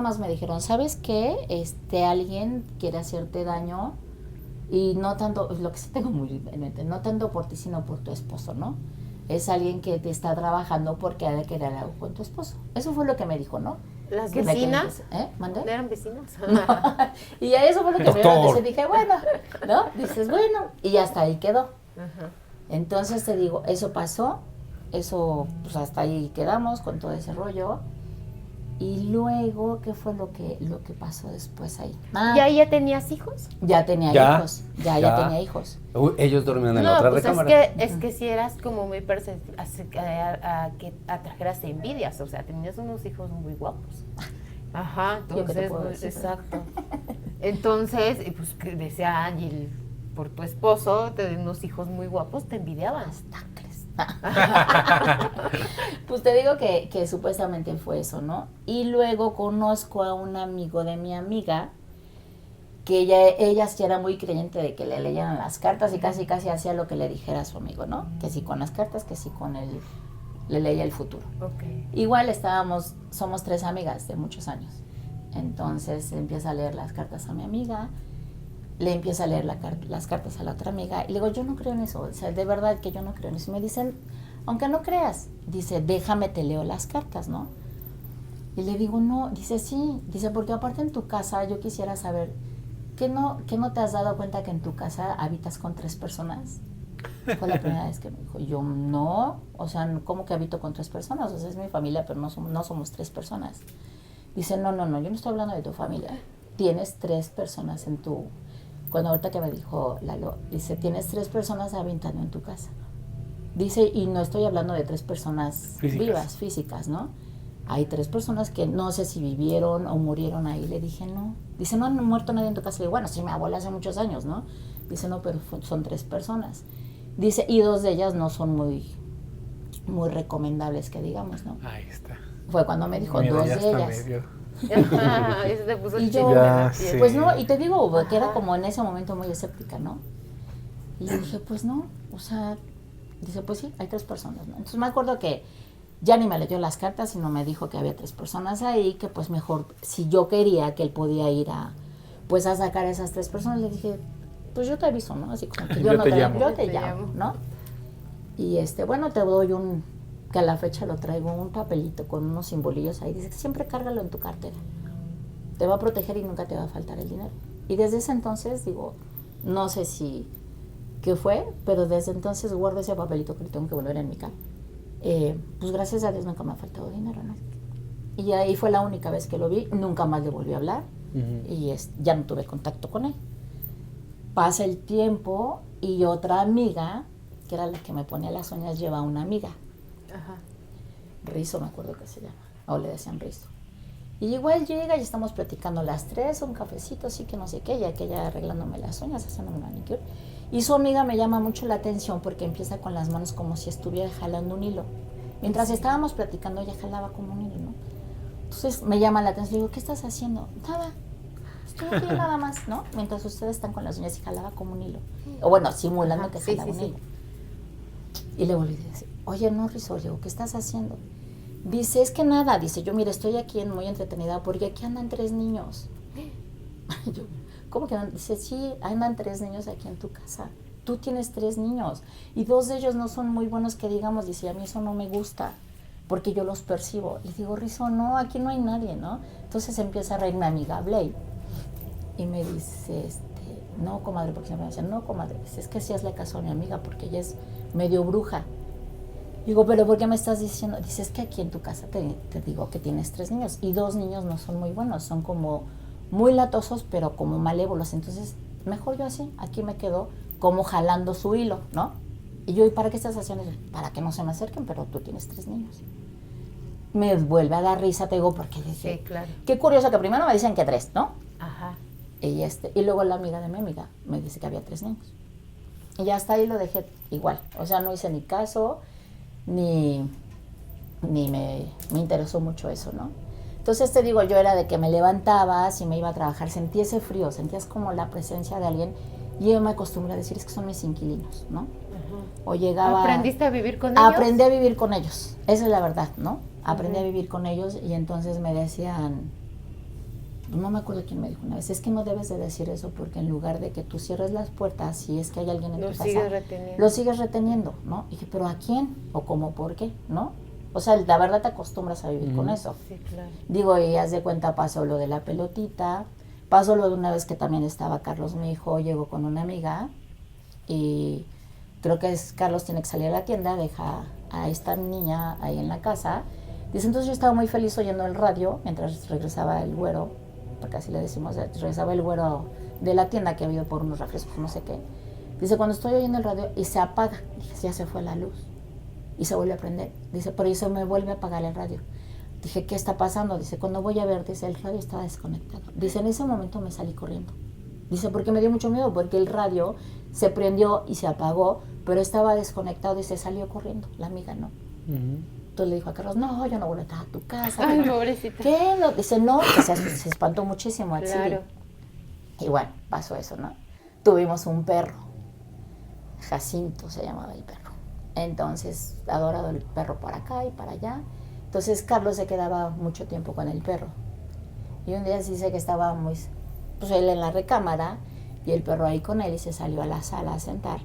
Speaker 3: más me dijeron, ¿sabes qué? Alguien quiere hacerte daño y no tanto, lo que sí tengo muy en mente, no tanto por ti sino por tu esposo, ¿no? Es alguien que te está trabajando porque ha de querer algo con tu esposo. Eso fue lo que me dijo, ¿no?
Speaker 2: ¿Las vecinas?
Speaker 3: ¿Mandé?
Speaker 2: ¿No eran vecinas?
Speaker 3: No. Y a eso fue lo que me dijo, dije, bueno, ¿no? Dices, bueno, y hasta ahí quedó. Ajá. Entonces te digo, eso pasó, eso, pues hasta ahí quedamos con todo ese rollo. Y luego, ¿qué fue lo que pasó después ahí?
Speaker 2: ¿Y ahí ya tenías hijos?
Speaker 3: Ya tenía hijos, ya tenía hijos.
Speaker 4: Ellos dormían en la otra recámara.
Speaker 2: Es que si eras como muy perceptible a que atrajeras envidias, o sea, tenías unos hijos muy guapos. Ajá, entonces, exacto. Entonces, pues que decía Ángel, por tu esposo, tener unos hijos muy guapos, te envidiaban.
Speaker 3: Pues te digo que supuestamente fue eso, ¿no? Y luego conozco a un amigo de mi amiga que ella sí era muy creyente de que le leyeran las cartas y casi hacía lo que le dijera a su amigo, ¿no? Que sí con las cartas, que sí con él le leía el futuro.
Speaker 2: Okay.
Speaker 3: Igual somos 3 amigas de muchos años. Entonces empieza a leer las cartas a mi amiga, le empieza a leer las cartas a la otra amiga y le digo, yo no creo en eso, o sea, de verdad que yo no creo en eso. Y me dicen, aunque no creas, dice, déjame te leo las cartas, ¿no? Y le digo, no, dice, sí, dice, porque aparte en tu casa yo quisiera saber, ¿que no te has dado cuenta que en tu casa habitas con 3 personas? Fue la primera vez que me dijo, yo no, o sea, ¿cómo que habito con 3 personas? O sea, es mi familia, pero no somos 3 personas. Dice, no, yo no estoy hablando de tu familia, tienes 3 personas en tu... Cuando ahorita que me dijo Lalo, dice, tienes 3 personas habitando en tu casa. Dice, y no estoy hablando de 3 personas vivas, físicas, ¿no? hay 3 personas que no sé si vivieron o murieron ahí. Le dije, no. Dice, no han muerto nadie en tu casa. Le digo, bueno, sí, mi abuela hace muchos años, ¿no? Dice, no, pero son 3 personas. Dice, y 2 de ellas no son muy recomendables, que digamos, ¿no?
Speaker 1: Ahí está.
Speaker 3: Fue cuando me dijo,
Speaker 1: Mira,
Speaker 3: 2
Speaker 1: ya
Speaker 3: de
Speaker 1: está
Speaker 3: ellas.
Speaker 1: medio.
Speaker 2: Eso te puso
Speaker 3: Y
Speaker 2: el
Speaker 3: yo,
Speaker 2: chico en la
Speaker 1: sí.
Speaker 2: piel.
Speaker 3: pues no, y te digo, que era como en ese momento muy escéptica, ¿no? Y le dije, pues no, o sea, dice, pues sí, hay 3 personas, ¿no? Entonces me acuerdo que ya ni me leyó las cartas, sino me dijo que había 3 personas ahí, que pues mejor, si yo quería que él podía ir a, pues a sacar a esas 3 personas, le dije, pues yo te aviso, ¿no? Así como que yo
Speaker 1: Yo
Speaker 3: no
Speaker 1: te
Speaker 3: te
Speaker 1: llamo.
Speaker 3: yo te llamo, ¿no? Y bueno, te doy que a la fecha lo traigo, un papelito con unos simbolillos ahí, dice, siempre cárgalo en tu cartera, te va a proteger y nunca te va a faltar el dinero. Y desde ese entonces, digo, no sé si qué fue, pero desde entonces guardo ese papelito que le tengo que volver en mi casa. Pues gracias a Dios nunca me ha faltado dinero, ¿no? Y ahí fue la única vez que lo vi, nunca más le volví a hablar y ya no tuve contacto con él. Pasa el tiempo y otra amiga, que era la que me ponía las uñas, lleva a una amiga.
Speaker 2: Ajá.
Speaker 3: Rizo me acuerdo que se llama, o le decían Rizo. Y igual llega y estamos platicando las 3, un cafecito, sí que no sé qué, y aquella arreglándome las uñas, haciéndome una manicure. Y su amiga me llama mucho la atención porque empieza con las manos como si estuviera jalando un hilo. Mientras estábamos platicando, ella jalaba como un hilo, ¿no? Entonces me llama la atención, digo, ¿qué estás haciendo? Nada, estoy aquí nada más, ¿no? Mientras ustedes están con las uñas y jalaba como un hilo. O bueno, simulando que jalaba un hilo. Y le volví a decir, oye, no, Rizo, digo, ¿qué estás haciendo? Dice, es que nada, dice, yo mire, estoy aquí muy entretenida porque aquí andan 3 niños. Yo, ¿cómo que andan? Dice, sí, andan 3 niños aquí en tu casa. Tú tienes 3 niños y 2 de ellos no son muy buenos que digamos. Dice, a mí eso no me gusta porque yo los percibo. Y digo, Rizo, no, aquí no hay nadie, ¿no? Entonces empieza a reír mi amiga Blay y me dice, no, comadre, porque se me dice, no, comadre, dice, es que sí hazle caso a mi amiga porque ella es medio bruja. Digo, ¿pero por qué me estás diciendo? Dice, es que aquí en tu casa te digo que tienes 3 niños y 2 niños no son muy buenos, son como muy latosos, pero como malévolos. Entonces, mejor yo así, aquí me quedo como jalando su hilo, ¿no? Y yo, ¿y para qué estás haciendo eso? Para que no se me acerquen, pero tú tienes 3 niños. Me vuelve a dar risa, te digo, porque dije,
Speaker 2: Sí, claro.
Speaker 3: qué curioso que primero me dicen que 3, ¿no?
Speaker 2: Ajá.
Speaker 3: Y luego la amiga de mi amiga me dice que había 3 niños. Y hasta ahí lo dejé igual, o sea, no hice ni caso, ni me interesó mucho eso, ¿no? Entonces te digo, yo era de que me levantaba, si me iba a trabajar, sentía ese frío, sentías como la presencia de alguien, y yo me acostumbré a decir, es que son mis inquilinos, ¿no? O llegaba...
Speaker 2: ¿Aprendiste a vivir con ellos?
Speaker 3: Aprendí a vivir con ellos, esa es la verdad, ¿no? Aprendí a vivir con ellos y entonces me decían, no me acuerdo quién me dijo una vez, es que no debes de decir eso porque en lugar de que tú cierres las puertas, si es que hay alguien en tu casa, lo sigues reteniendo, ¿no? Y dije, ¿pero a quién? ¿O cómo? ¿Por qué? ¿No? O sea, la verdad te acostumbras a vivir con eso.
Speaker 2: Sí, claro.
Speaker 3: Digo, y haz de cuenta, pasó lo de la pelotita, pasó lo de una vez que también estaba Carlos, mi hijo, llegó con una amiga y creo que Carlos tiene que salir a la tienda, deja a esta niña ahí en la casa. Dice, entonces yo estaba muy feliz oyendo el radio mientras regresaba el güero, porque así le decimos, regresaba el güero de la tienda que había por unos refrescos, no sé qué. Dice, cuando estoy oyendo el radio y se apaga, dije, ya se fue la luz. Y se vuelve a prender. Dice, pero se me vuelve a apagar el radio. Dije, ¿qué está pasando? Dice, cuando voy a ver, dice, el radio estaba desconectado. Dice, en ese momento me salí corriendo. Dice, porque me dio mucho miedo, porque el radio se prendió y se apagó, pero estaba desconectado. Dice, salió corriendo, la amiga no. Entonces le dijo a Carlos, no, yo no voy a estar a tu casa.
Speaker 2: Ay, pobrecita.
Speaker 3: ¿Qué? No. Dice, no, que se espantó muchísimo al
Speaker 2: Claro.
Speaker 3: Y bueno, pasó eso, ¿no? Tuvimos un perro, Jacinto se llamaba el perro. Entonces, adorado el perro para acá y para allá. Entonces, Carlos se quedaba mucho tiempo con el perro. Y un día sí sé que estaba pues él en la recámara y el perro ahí con él y se salió a la sala a sentar.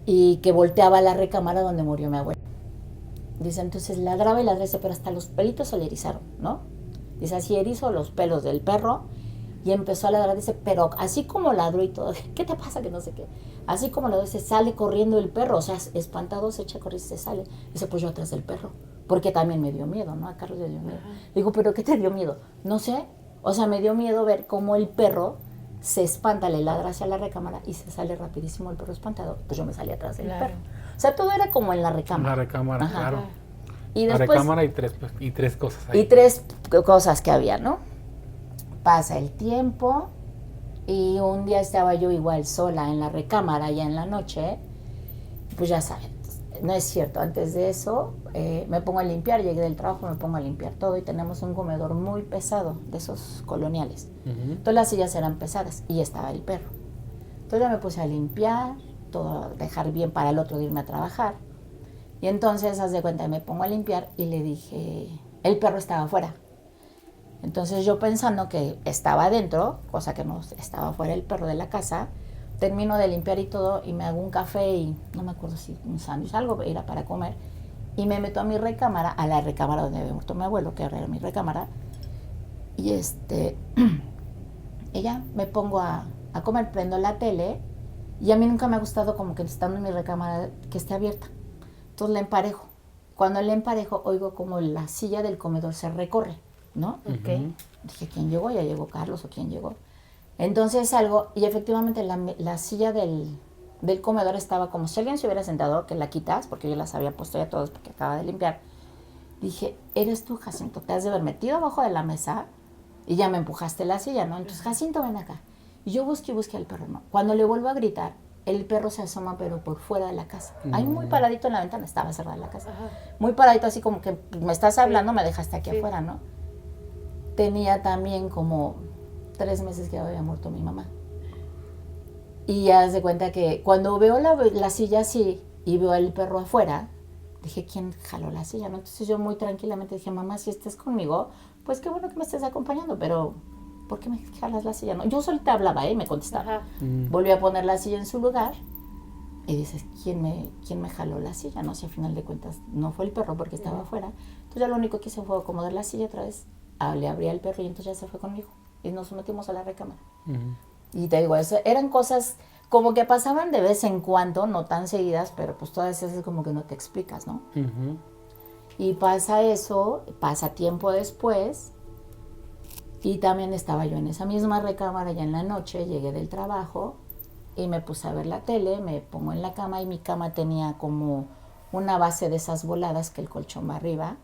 Speaker 3: Y que volteaba a la recámara donde murió mi abuela. Dice, entonces ladraba y ladraba, pero hasta los pelitos se le erizaron, ¿no? Dice, así erizó los pelos del perro y empezó a ladrar. Dice, pero así como ladró y todo, ¿qué te pasa? Que no sé qué. Así como ladró, se sale corriendo el perro, o sea, espantado, se echa a correr y se sale. Dice, pues yo atrás del perro, porque también me dio miedo, ¿no? A Carlos le dio miedo. Digo, ¿pero qué te dio miedo? No sé, o sea, me dio miedo ver cómo el perro se espanta, le ladra hacia la recámara y se sale rapidísimo el perro espantado. Pues yo me salí atrás del perro. O sea, todo era como en la recámara.
Speaker 1: La recámara,
Speaker 3: Ajá.
Speaker 1: claro.
Speaker 3: Y
Speaker 1: La
Speaker 3: después,
Speaker 1: recámara y tres cosas ahí.
Speaker 3: y 3 cosas que había, ¿no? Pasa el tiempo y un día estaba yo igual sola en la recámara ya en la noche, pues ya saben, no es cierto, antes de eso me pongo a limpiar, llegué del trabajo, me pongo a limpiar todo y tenemos un comedor muy pesado, de esos coloniales. Entonces las sillas eran pesadas y estaba el perro. Entonces ya me puse a limpiar, todo, dejar bien para el otro día irme a trabajar. Y entonces, haz de cuenta, me pongo a limpiar y le dije, el perro estaba afuera. Entonces yo pensando que estaba adentro, cosa que no estaba afuera el perro de la casa, termino de limpiar y todo y me hago un café y no me acuerdo si un sándwich, algo era para comer. Y me meto a mi recámara, a la recámara donde había muerto mi abuelo, que ahora era mi recámara. Y y ya me pongo a comer, prendo la tele y a mí nunca me ha gustado como que estando en mi recámara que esté abierta. Entonces la emparejo. Cuando la emparejo oigo como la silla del comedor se recorre, ¿no?
Speaker 2: Ok.
Speaker 3: Dije, ¿quién llegó? ¿Ya llegó Carlos o quién llegó? Entonces salgo y efectivamente la silla del comedor estaba como si alguien se hubiera sentado, que la quitas, porque yo las había puesto ya todas porque acaba de limpiar. Dije, ¿eres tú, Jacinto? ¿Te has de haber metido abajo de la mesa? Y ya me empujaste la silla, ¿no? Entonces, Jacinto, ven acá. Y yo busqué al perro, ¿no? Cuando le vuelvo a gritar, el perro se asoma, pero por fuera de la casa. Ahí muy paradito en la ventana, estaba cerrada la casa.
Speaker 2: Ajá.
Speaker 3: Muy paradito, así como que me estás hablando, me dejaste aquí afuera, ¿no? Tenía también como 3 meses que había muerto mi mamá. Y ya se cuenta que cuando veo la silla así y veo al perro afuera, dije, ¿quién jaló la silla? ¿No? Entonces yo muy tranquilamente dije, mamá, si estés conmigo, pues qué bueno que me estés acompañando, pero ¿por qué me jalas la silla? No, yo solita hablaba, me contestaba.
Speaker 2: Ajá.
Speaker 3: Volví a poner la silla en su lugar y dices, ¿quién me jaló la silla? No sé, al final de cuentas no fue el perro porque estaba afuera. Entonces ya lo único que hice fue acomodar la silla otra vez, le abrí al perro y entonces ya se fue conmigo y nos metimos a la recámara. Y te digo, eso eran cosas como que pasaban de vez en cuando, no tan seguidas, pero pues todas esas como que no te explicas, ¿no? Y pasa eso, pasa tiempo después, y también estaba yo en esa misma recámara ya en la noche, llegué del trabajo y me puse a ver la tele, me pongo en la cama y mi cama tenía como una base de esas voladas que el colchón va arriba,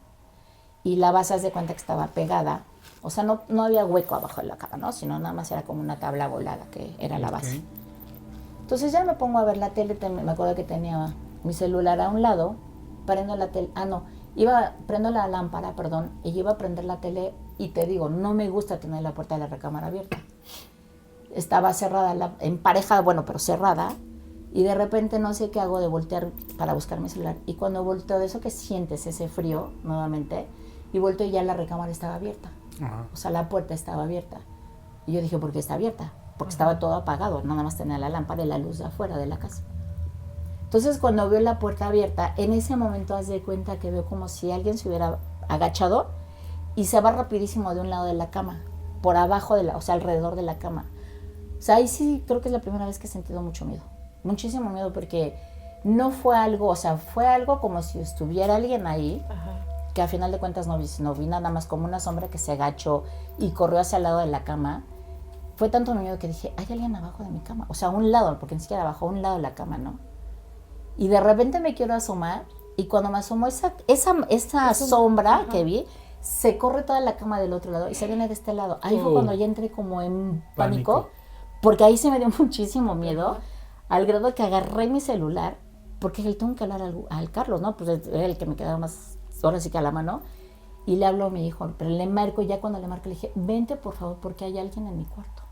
Speaker 3: y la base, haz de cuenta que estaba pegada, o sea, no había hueco abajo de la cama, ¿no? Sino nada más era como una tabla volada que era la base. Entonces ya me pongo a ver la tele, me acuerdo que tenía mi celular a un lado, prendo la tele, prendo la lámpara, y iba a prender la tele y te digo, no me gusta tener la puerta de la recámara abierta. Estaba cerrada, en pareja, bueno, pero cerrada, y de repente no sé qué hago de voltear para buscar mi celular. Y cuando volteo, de eso que sientes ese frío nuevamente, y volteo y ya la recámara estaba abierta. O sea, la puerta estaba abierta. Y yo dije, ¿por qué está abierta? Porque estaba todo apagado, nada más tenía la lámpara y la luz de afuera de la casa. Entonces cuando veo la puerta abierta, en ese momento haz de cuenta que veo como si alguien se hubiera agachado y se va rapidísimo de un lado de la cama, por abajo o sea, alrededor de la cama. O sea, ahí sí creo que es la primera vez que he sentido mucho miedo, muchísimo miedo, porque no fue algo, o sea, fue algo como si estuviera alguien ahí, que a final de cuentas no vi nada más como una sombra que se agachó y corrió hacia el lado de la cama. Fue tanto mi miedo que dije, hay alguien abajo de mi cama, o sea, a un lado, porque ni siquiera abajo, a un lado de la cama, ¿no? Y de repente me quiero asomar y cuando me asomo esa sombra que vi, se corre toda la cama del otro lado y se viene de este lado. Ahí fue cuando ya entré como en pánico, porque ahí se me dio muchísimo miedo, al grado que agarré mi celular, porque le tengo que hablar al Carlos, ¿no? Pues era el que me quedaba más, ahora sí que a la mano, y le hablo a mi hijo, pero le marco, y ya cuando le marco le dije, vente por favor, porque hay alguien en mi cuarto.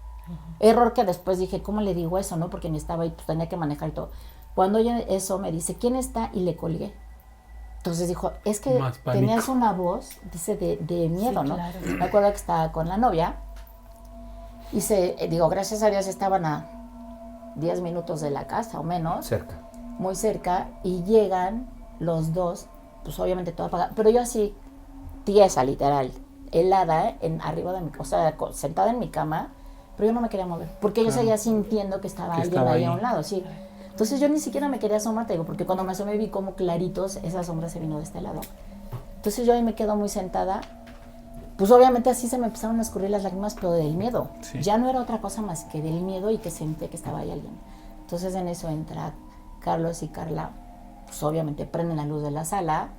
Speaker 3: Error que después dije, ¿cómo le digo eso, no? Porque ni estaba ahí, pues tenía que manejar y todo. Cuando oye eso, me dice, ¿quién está? Y le colgué. Entonces dijo, es que tenías una voz, dice, de miedo, ¿no? Claro. Me acuerdo que estaba con la novia, y gracias a Dios estaban a 10 minutos de la casa o menos.
Speaker 4: Cerca.
Speaker 3: Muy cerca, y llegan los dos, pues obviamente todo apagado, pero yo así, tiesa, literal, helada, arriba de o sea, sentada en mi cama, pero yo no me quería mover, porque yo seguía sintiendo que estaba alguien ahí a un lado, sí. Entonces yo ni siquiera me quería asomar, te digo, porque cuando me asomé vi como claritos, esa sombra se vino de este lado. Entonces yo ahí me quedo muy sentada, pues obviamente así se me empezaron a escurrir las lágrimas, pero del miedo. Sí. Ya no era otra cosa más que del miedo y que sentía que estaba ahí alguien. Entonces en eso entra Carlos y Carla, pues obviamente prenden la luz de la sala,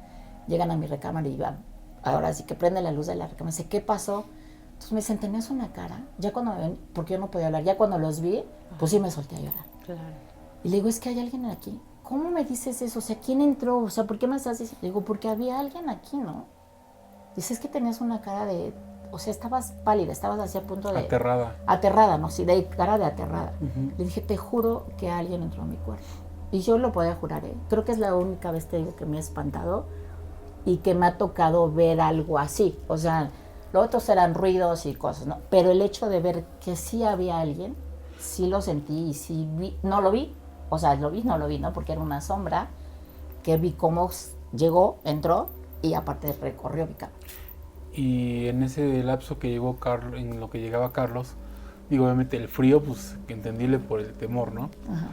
Speaker 3: llegan a mi recámara y van, ahora sí que prende la luz de la recámara, me dice, ¿qué pasó? Entonces me dicen, ¿tenías una cara? Ya cuando me ven, porque yo no podía hablar, ya cuando los vi, pues sí me solté a llorar.
Speaker 2: Claro.
Speaker 3: Y le digo, es que hay alguien aquí. ¿Cómo me dices eso? O sea, ¿quién entró? O sea, ¿por qué me estás diciendo? Le digo, porque había alguien aquí, ¿no? Dice, es que tenías una cara de... O sea, estabas pálida, estabas así a punto de...
Speaker 1: Aterrada.
Speaker 3: Aterrada, ¿no? Sí, de cara de aterrada.
Speaker 1: Ujú.
Speaker 3: Le dije, te juro que alguien entró a mi cuerpo. Y yo lo podía jurar, ¿eh? Creo que es la única vez, te digo, que me he espantado y que me ha tocado ver algo así. O sea, los otros eran ruidos y cosas, ¿no? Pero el hecho de ver que sí había alguien, sí lo sentí y sí vi, no lo vi. O sea, lo vi, no lo vi, ¿no? Porque era una sombra que vi cómo llegó, entró y aparte recorrió mi cama.
Speaker 1: Y en ese lapso que llegó Carlos, en lo que llegaba Carlos, digo, obviamente el frío, pues entendible por el temor, ¿no?
Speaker 3: Ajá.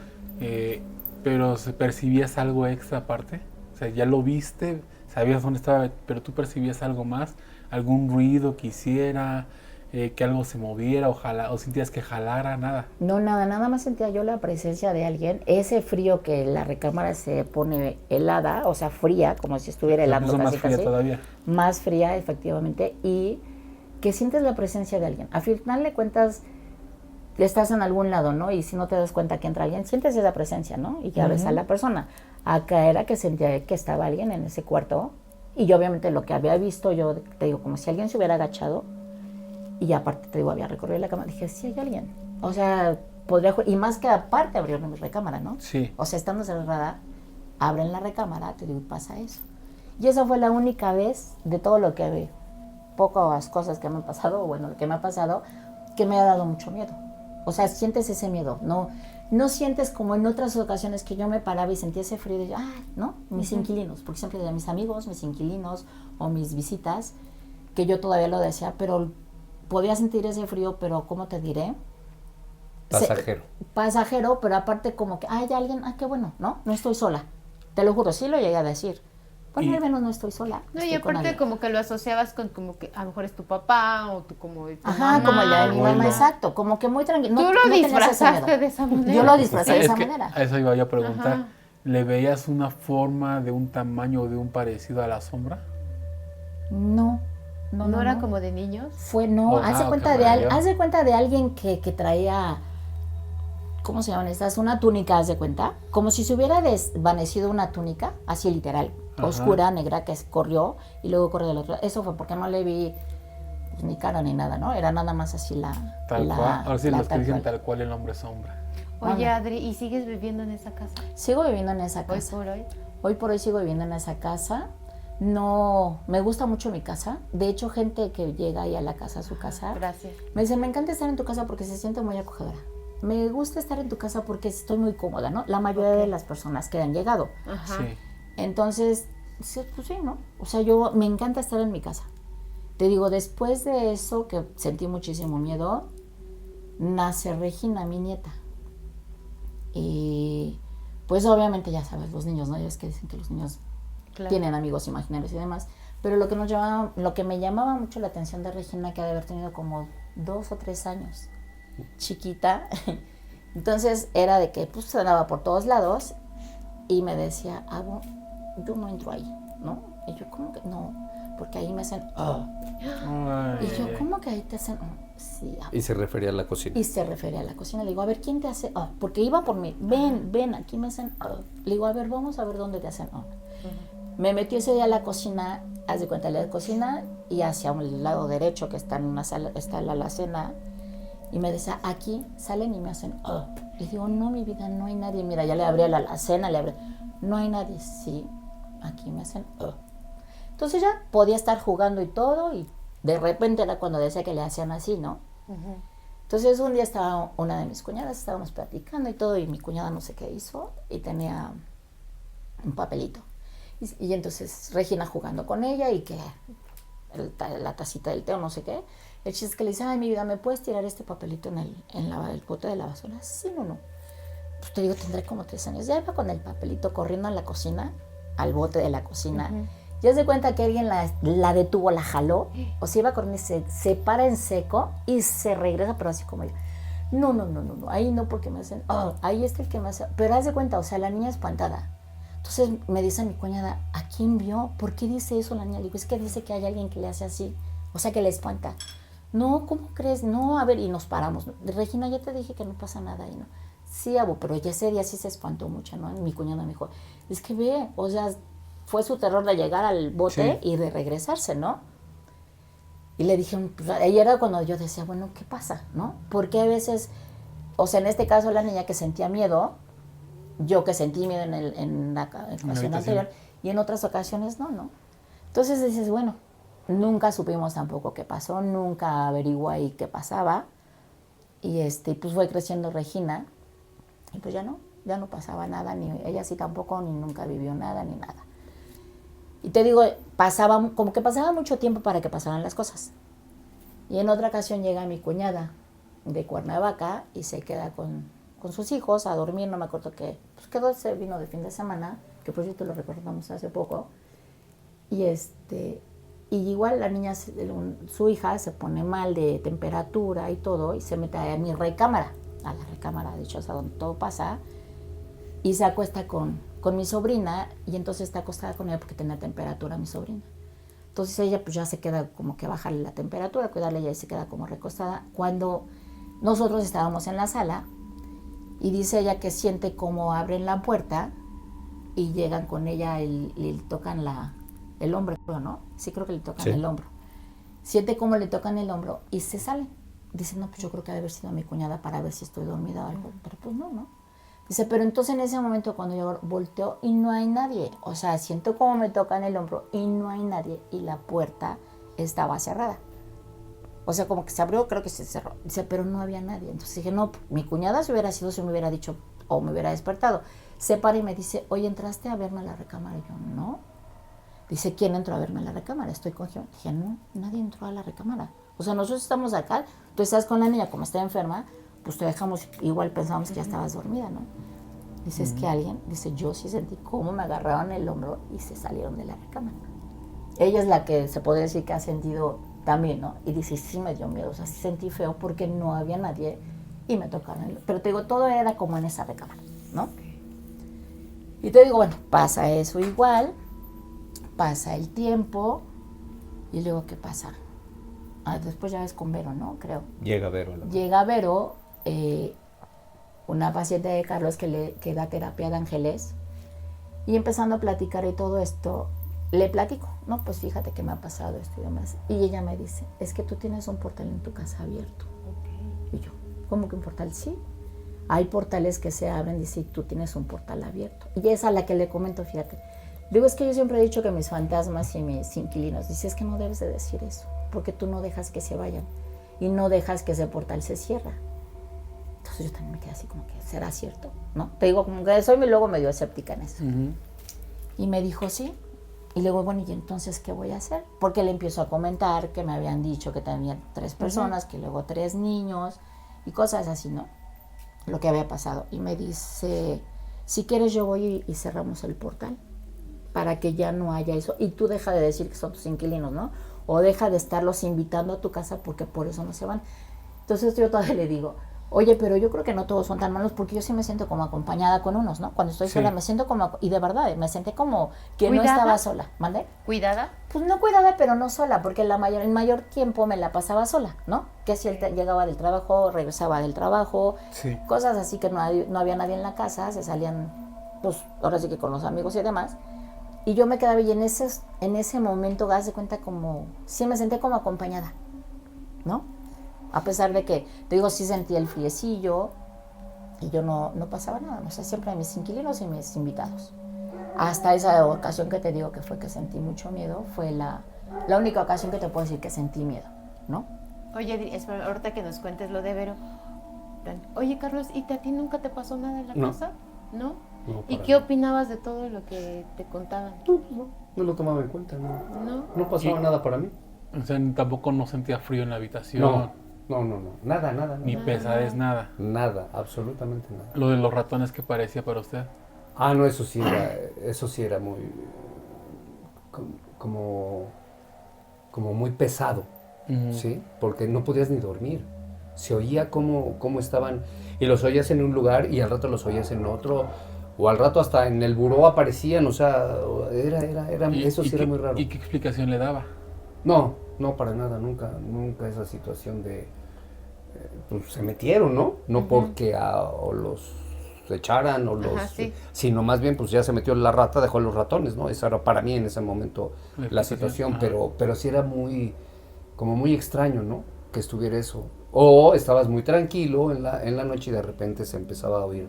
Speaker 1: Pero ¿percibías algo extra aparte? O sea, ya lo viste, sabías dónde estaba, pero tú percibías algo más, algún ruido que hiciera, que algo se moviera, o sentías que jalara, nada.
Speaker 3: No, nada más sentía yo la presencia de alguien, ese frío que la recámara se pone helada, o sea, fría, como si estuviera
Speaker 1: Se
Speaker 3: helando
Speaker 1: puso más
Speaker 3: casi,
Speaker 1: fría
Speaker 3: casi.
Speaker 1: todavía.
Speaker 3: Más fría, efectivamente, y que sientes la presencia de alguien. Al final de cuentas, estás en algún lado, ¿no? Y si no te das cuenta que entra alguien, sientes esa presencia, ¿no? Y ya ves a la persona. Acá era que sentía que estaba alguien en ese cuarto, y yo obviamente lo que había visto, yo te digo, como si alguien se hubiera agachado, y aparte, te digo, había recorrido la cama. Dije, sí hay alguien. O sea, podría... Y más que aparte abrieron mi recámara, ¿no?
Speaker 1: Sí.
Speaker 3: O sea, estando cerrada, abren la recámara, te digo, y pasa eso. Y esa fue la única vez de todo lo que vi. Pocas cosas que me han pasado, o bueno, que me ha pasado, que me ha dado mucho miedo. O sea, sientes ese miedo. No sientes como en otras ocasiones que yo me paraba y sentía ese frío de, ¿no? Mis inquilinos. Porque siempre de mis amigos, mis inquilinos o mis visitas, que yo todavía lo decía, pero... podía sentir ese frío, pero ¿cómo te diré?
Speaker 4: Pasajero.
Speaker 3: Pasajero, pero aparte como que, hay alguien, qué bueno, ¿no? No estoy sola. Te lo juro, sí lo llegué a decir. Bueno, al menos no estoy sola.
Speaker 2: No,
Speaker 3: estoy
Speaker 2: y
Speaker 3: con
Speaker 2: aparte
Speaker 3: alguien.
Speaker 2: como que lo asociabas con como que a lo mejor es tu papá o tu como de tu
Speaker 3: Ajá,
Speaker 2: mamá,
Speaker 3: como el de mi
Speaker 1: abuelo.
Speaker 3: mamá, exacto. Como que muy tranquilo.
Speaker 2: Tú lo disfrazaste de esa manera.
Speaker 3: Yo lo disfrazé de
Speaker 1: Es
Speaker 3: esa
Speaker 1: que
Speaker 3: manera.
Speaker 1: a eso iba yo a preguntar.
Speaker 2: Ajá.
Speaker 1: ¿Le veías una forma de un tamaño o de un parecido a la sombra?
Speaker 3: No.
Speaker 2: ¿No era como de niños?
Speaker 3: No,
Speaker 1: Oh,
Speaker 3: haz de
Speaker 1: qué
Speaker 3: cuenta
Speaker 1: maravilla.
Speaker 3: haz de cuenta de alguien que traía, ¿cómo se llaman estas? Una túnica, haz de cuenta, como si se hubiera desvanecido una túnica, así literal,
Speaker 1: Ajá.
Speaker 3: oscura, negra, que corrió y luego corrió del otro lado. Eso fue porque no le vi pues, ni cara ni nada, ¿no? Era nada más así
Speaker 1: Tal cual. Ahora sí, los que
Speaker 3: tal
Speaker 1: dicen
Speaker 3: cual.
Speaker 1: tal cual el nombre sombra.
Speaker 2: Oye,
Speaker 3: Anda.
Speaker 2: Adri, ¿y sigues viviendo en esa casa?
Speaker 3: Sigo viviendo en esa
Speaker 2: Hoy
Speaker 3: casa.
Speaker 2: por hoy.
Speaker 3: Hoy por hoy sigo viviendo en esa casa. No, me gusta mucho mi casa. De hecho, gente que llega ahí a la casa, a su casa,
Speaker 2: Gracias.
Speaker 3: me dice, me encanta estar en tu casa porque se siente muy acogedora. Me gusta estar en tu casa porque estoy muy cómoda, ¿no? La mayoría de las personas que han llegado.
Speaker 2: Ajá.
Speaker 1: Sí.
Speaker 3: Entonces, sí, pues sí, ¿no? O sea, yo me encanta estar en mi casa. Te digo, después de eso, que sentí muchísimo miedo, nace Regina, mi nieta. Y pues obviamente ya sabes, los niños, ¿no? Ya es que dicen que los niños
Speaker 2: Claro.
Speaker 3: tienen amigos imaginarios y demás. Pero lo que me llamaba mucho la atención de Regina, que ha de haber tenido como 2 o 3 años, chiquita. Entonces era de que pues se andaba por todos lados y me decía, yo no entro ahí, ¿no? Y yo, ¿cómo que no? Porque ahí me hacen,
Speaker 1: Ay,
Speaker 3: Y yo,
Speaker 1: ay, ay.
Speaker 3: ¿cómo que ahí te hacen? Sí.
Speaker 4: Y se refería a la cocina.
Speaker 3: Y se refería a la cocina. Le digo, a ver, ¿quién te hace? Porque iba por mí. Ven, aquí me hacen. Le digo, a ver, vamos a ver dónde te hacen. Me metió ese día a la cocina, haz de cuenta, la cocina, y hacia un lado derecho, que está en una sala, está la alacena, y me decía, aquí salen y me hacen. Le digo, no, mi vida, no hay nadie. Mira, ya le abrí a la alacena, no hay nadie. Sí, aquí me hacen. Entonces ya podía estar jugando y todo, y de repente era cuando decía que le hacían así, ¿no? Entonces un día estaba una de mis cuñadas, estábamos platicando y todo, y mi cuñada no sé qué hizo, y tenía un papelito. Y entonces Regina jugando con ella, y que la tacita del té o no sé qué. El chiste es que le dice, ay, mi vida, ¿me puedes tirar este papelito en el bote de la basura? Sí, no. Pues te digo, tendré como 3 años. Ya iba con el papelito corriendo a la cocina, al bote de la cocina. Ya se cuenta que alguien la detuvo, la jaló, o se iba corriendo y se para en seco y se regresa, pero así como ella. No, ahí no, porque me hacen, ahí está el que me hace. Pero haz de cuenta, o sea, la niña espantada. Entonces me dice mi cuñada, ¿a quién vio? ¿Por qué dice eso la niña? Le digo, es que dice que hay alguien que le hace así, o sea, que le espanta. No, ¿cómo crees? No, a ver, y nos paramos. Regina, ya te dije que no pasa nada ahí, ¿no? Sí, abu, pero ya ese día sí se espantó mucho, ¿no? Mi cuñada me dijo, es que ve, o sea, fue su terror de llegar al bote y de regresarse, ¿no? Y le dije, pues, ahí era cuando yo decía, bueno, ¿qué pasa, no? Porque a veces, o sea, en este caso la niña que sentía miedo, yo que sentí miedo en la ocasión anterior, y en otras ocasiones no. Entonces dices, bueno, nunca supimos tampoco qué pasó, nunca averiguó ahí qué pasaba, y pues fue creciendo Regina, y pues ya no pasaba nada, ni ella sí tampoco, ni nunca vivió nada, ni nada. Y te digo, como que pasaba mucho tiempo para que pasaran las cosas. Y en otra ocasión llega mi cuñada de Cuernavaca y se queda con sus hijos a dormir, no me acuerdo qué, pues quedó, se vino de fin de semana, que por cierto lo recordamos hace poco, y y igual la niña, su hija se pone mal de temperatura y todo, y se mete a mi recámara, a la recámara dichosa donde todo pasa, y se acuesta con mi sobrina, y entonces está acostada con ella porque tenía temperatura mi sobrina. Entonces ella pues ya se queda como que bajarle la temperatura, cuidarle, ella y se queda como recostada. Cuando nosotros estábamos en la sala, y dice ella que siente como abren la puerta y llegan con ella y le tocan el hombro, ¿no? Sí, creo que le tocan el hombro. Siente como le tocan el hombro y se salen. Dice, no, pues yo creo que ha de haber sido mi cuñada para ver si estoy dormida o algo. Pero pues no. Dice, pero entonces en ese momento cuando yo volteo y no hay nadie. O sea, siento como me tocan el hombro y no hay nadie. Y la puerta estaba cerrada. O sea, como que se abrió, creo que se cerró. Dice, pero no había nadie. Entonces dije, no, mi cuñada si hubiera sido, si me hubiera dicho o me hubiera despertado. Se para y me dice, oye, ¿entraste a verme a la recámara? Y yo, no. Dice, ¿quién entró a verme a la recámara? Estoy con Gio. Dije, no, nadie entró a la recámara. O sea, nosotros estamos acá, tú estás con la niña, como está enferma, pues te dejamos, igual pensamos que ya estabas dormida, ¿no? Dice, es que alguien, dice, yo sí sentí cómo me agarraron el hombro y se salieron de la recámara. Ella es la que se podría decir que ha sentido también, ¿no? Y dice, sí me dio miedo, o sea, sí sentí feo porque no había nadie y me tocaron el... Pero te digo, todo era como en esa recámara, ¿no? Y te digo, bueno, pasa eso igual, pasa el tiempo y luego, ¿qué pasa? Después ya ves con Vero, ¿no? Creo.
Speaker 4: Llega Vero.
Speaker 3: Llega Vero, una paciente de Carlos que da terapia de ángeles, y empezando a platicar y todo esto, le platico, no, pues fíjate que me ha pasado esto y demás. Y ella me dice, es que tú tienes un portal en tu casa abierto. Okay. Y yo, ¿cómo que un portal? Sí. Hay portales que se abren, dice, tú tienes un portal abierto. Y es a la que le comento, fíjate. Digo, es que yo siempre he dicho que mis fantasmas y mis inquilinos, dice, es que no debes de decir eso, porque tú no dejas que se vayan y no dejas que ese portal se cierre. Entonces yo también me quedé así como que, ¿será cierto? ¿No? Te digo, como que soy luego medio escéptica en eso. Uh-huh. Y me dijo, sí. Y luego, bueno, ¿y entonces qué voy a hacer? Porque le empiezo a comentar que me habían dicho que tenía 3 personas, uh-huh, que luego 3 niños y cosas así, ¿no? Lo que había pasado. Y me dice, si quieres yo voy y cerramos el portal para que ya no haya eso. Y tú deja de decir que son tus inquilinos, ¿no? O deja de estarlos invitando a tu casa porque por eso no se van. Entonces yo todavía le digo, oye, pero yo creo que no todos son tan malos porque yo sí me siento como acompañada con unos, ¿no? Cuando estoy sola me siento como, y de verdad, me senté como que ¿cuidada? No estaba sola. ¿Mande?
Speaker 2: ¿Cuidada?
Speaker 3: Pues no cuidada, pero no sola, porque el mayor tiempo me la pasaba sola, ¿no? Que si él llegaba del trabajo, regresaba del trabajo, cosas así que no había nadie en la casa, se salían, pues ahora sí que con los amigos y demás. Y yo me quedaba y en ese momento, haz de cuenta como, sí me senté como acompañada, ¿no? A pesar de que, te digo, sí sentí el friecillo y yo no pasaba nada, o sea, siempre mis inquilinos y mis invitados. Hasta esa ocasión que te digo que fue que sentí mucho miedo, fue la única ocasión que te puedo decir que sentí miedo, ¿no?
Speaker 2: Oye, espera, ahorita que nos cuentes lo de Vero. Oye, Carlos, ¿y a ti nunca te pasó nada en la casa? ¿No? No, ¿y qué opinabas de todo lo que te contaban?
Speaker 4: No lo tomaba en cuenta, no pasaba nada para mí.
Speaker 1: O sea, tampoco no sentía frío en la habitación.
Speaker 4: No, nada.
Speaker 1: Ni pesadez, nada.
Speaker 4: Nada, absolutamente nada.
Speaker 1: Lo de los ratones, ¿qué parecía para usted?
Speaker 4: No, eso sí era muy, como muy pesado, uh-huh, ¿sí? Porque no podías ni dormir. Se oía cómo estaban, y los oías en un lugar y al rato los oías en otro, O al rato hasta en el buró aparecían, o sea, eso sí era muy raro.
Speaker 1: ¿Y qué explicación le daba?
Speaker 4: No, para nada, nunca esa situación de, pues se metieron, ¿no? No porque o los echaran o los,
Speaker 2: sí.
Speaker 4: sino más bien pues ya se metió la rata, dejó los ratones, ¿no? Esa era para mí en ese momento la situación, pero sí era como muy extraño, ¿no? Que estuviera eso. O estabas muy tranquilo en la noche y de repente se empezaba a oír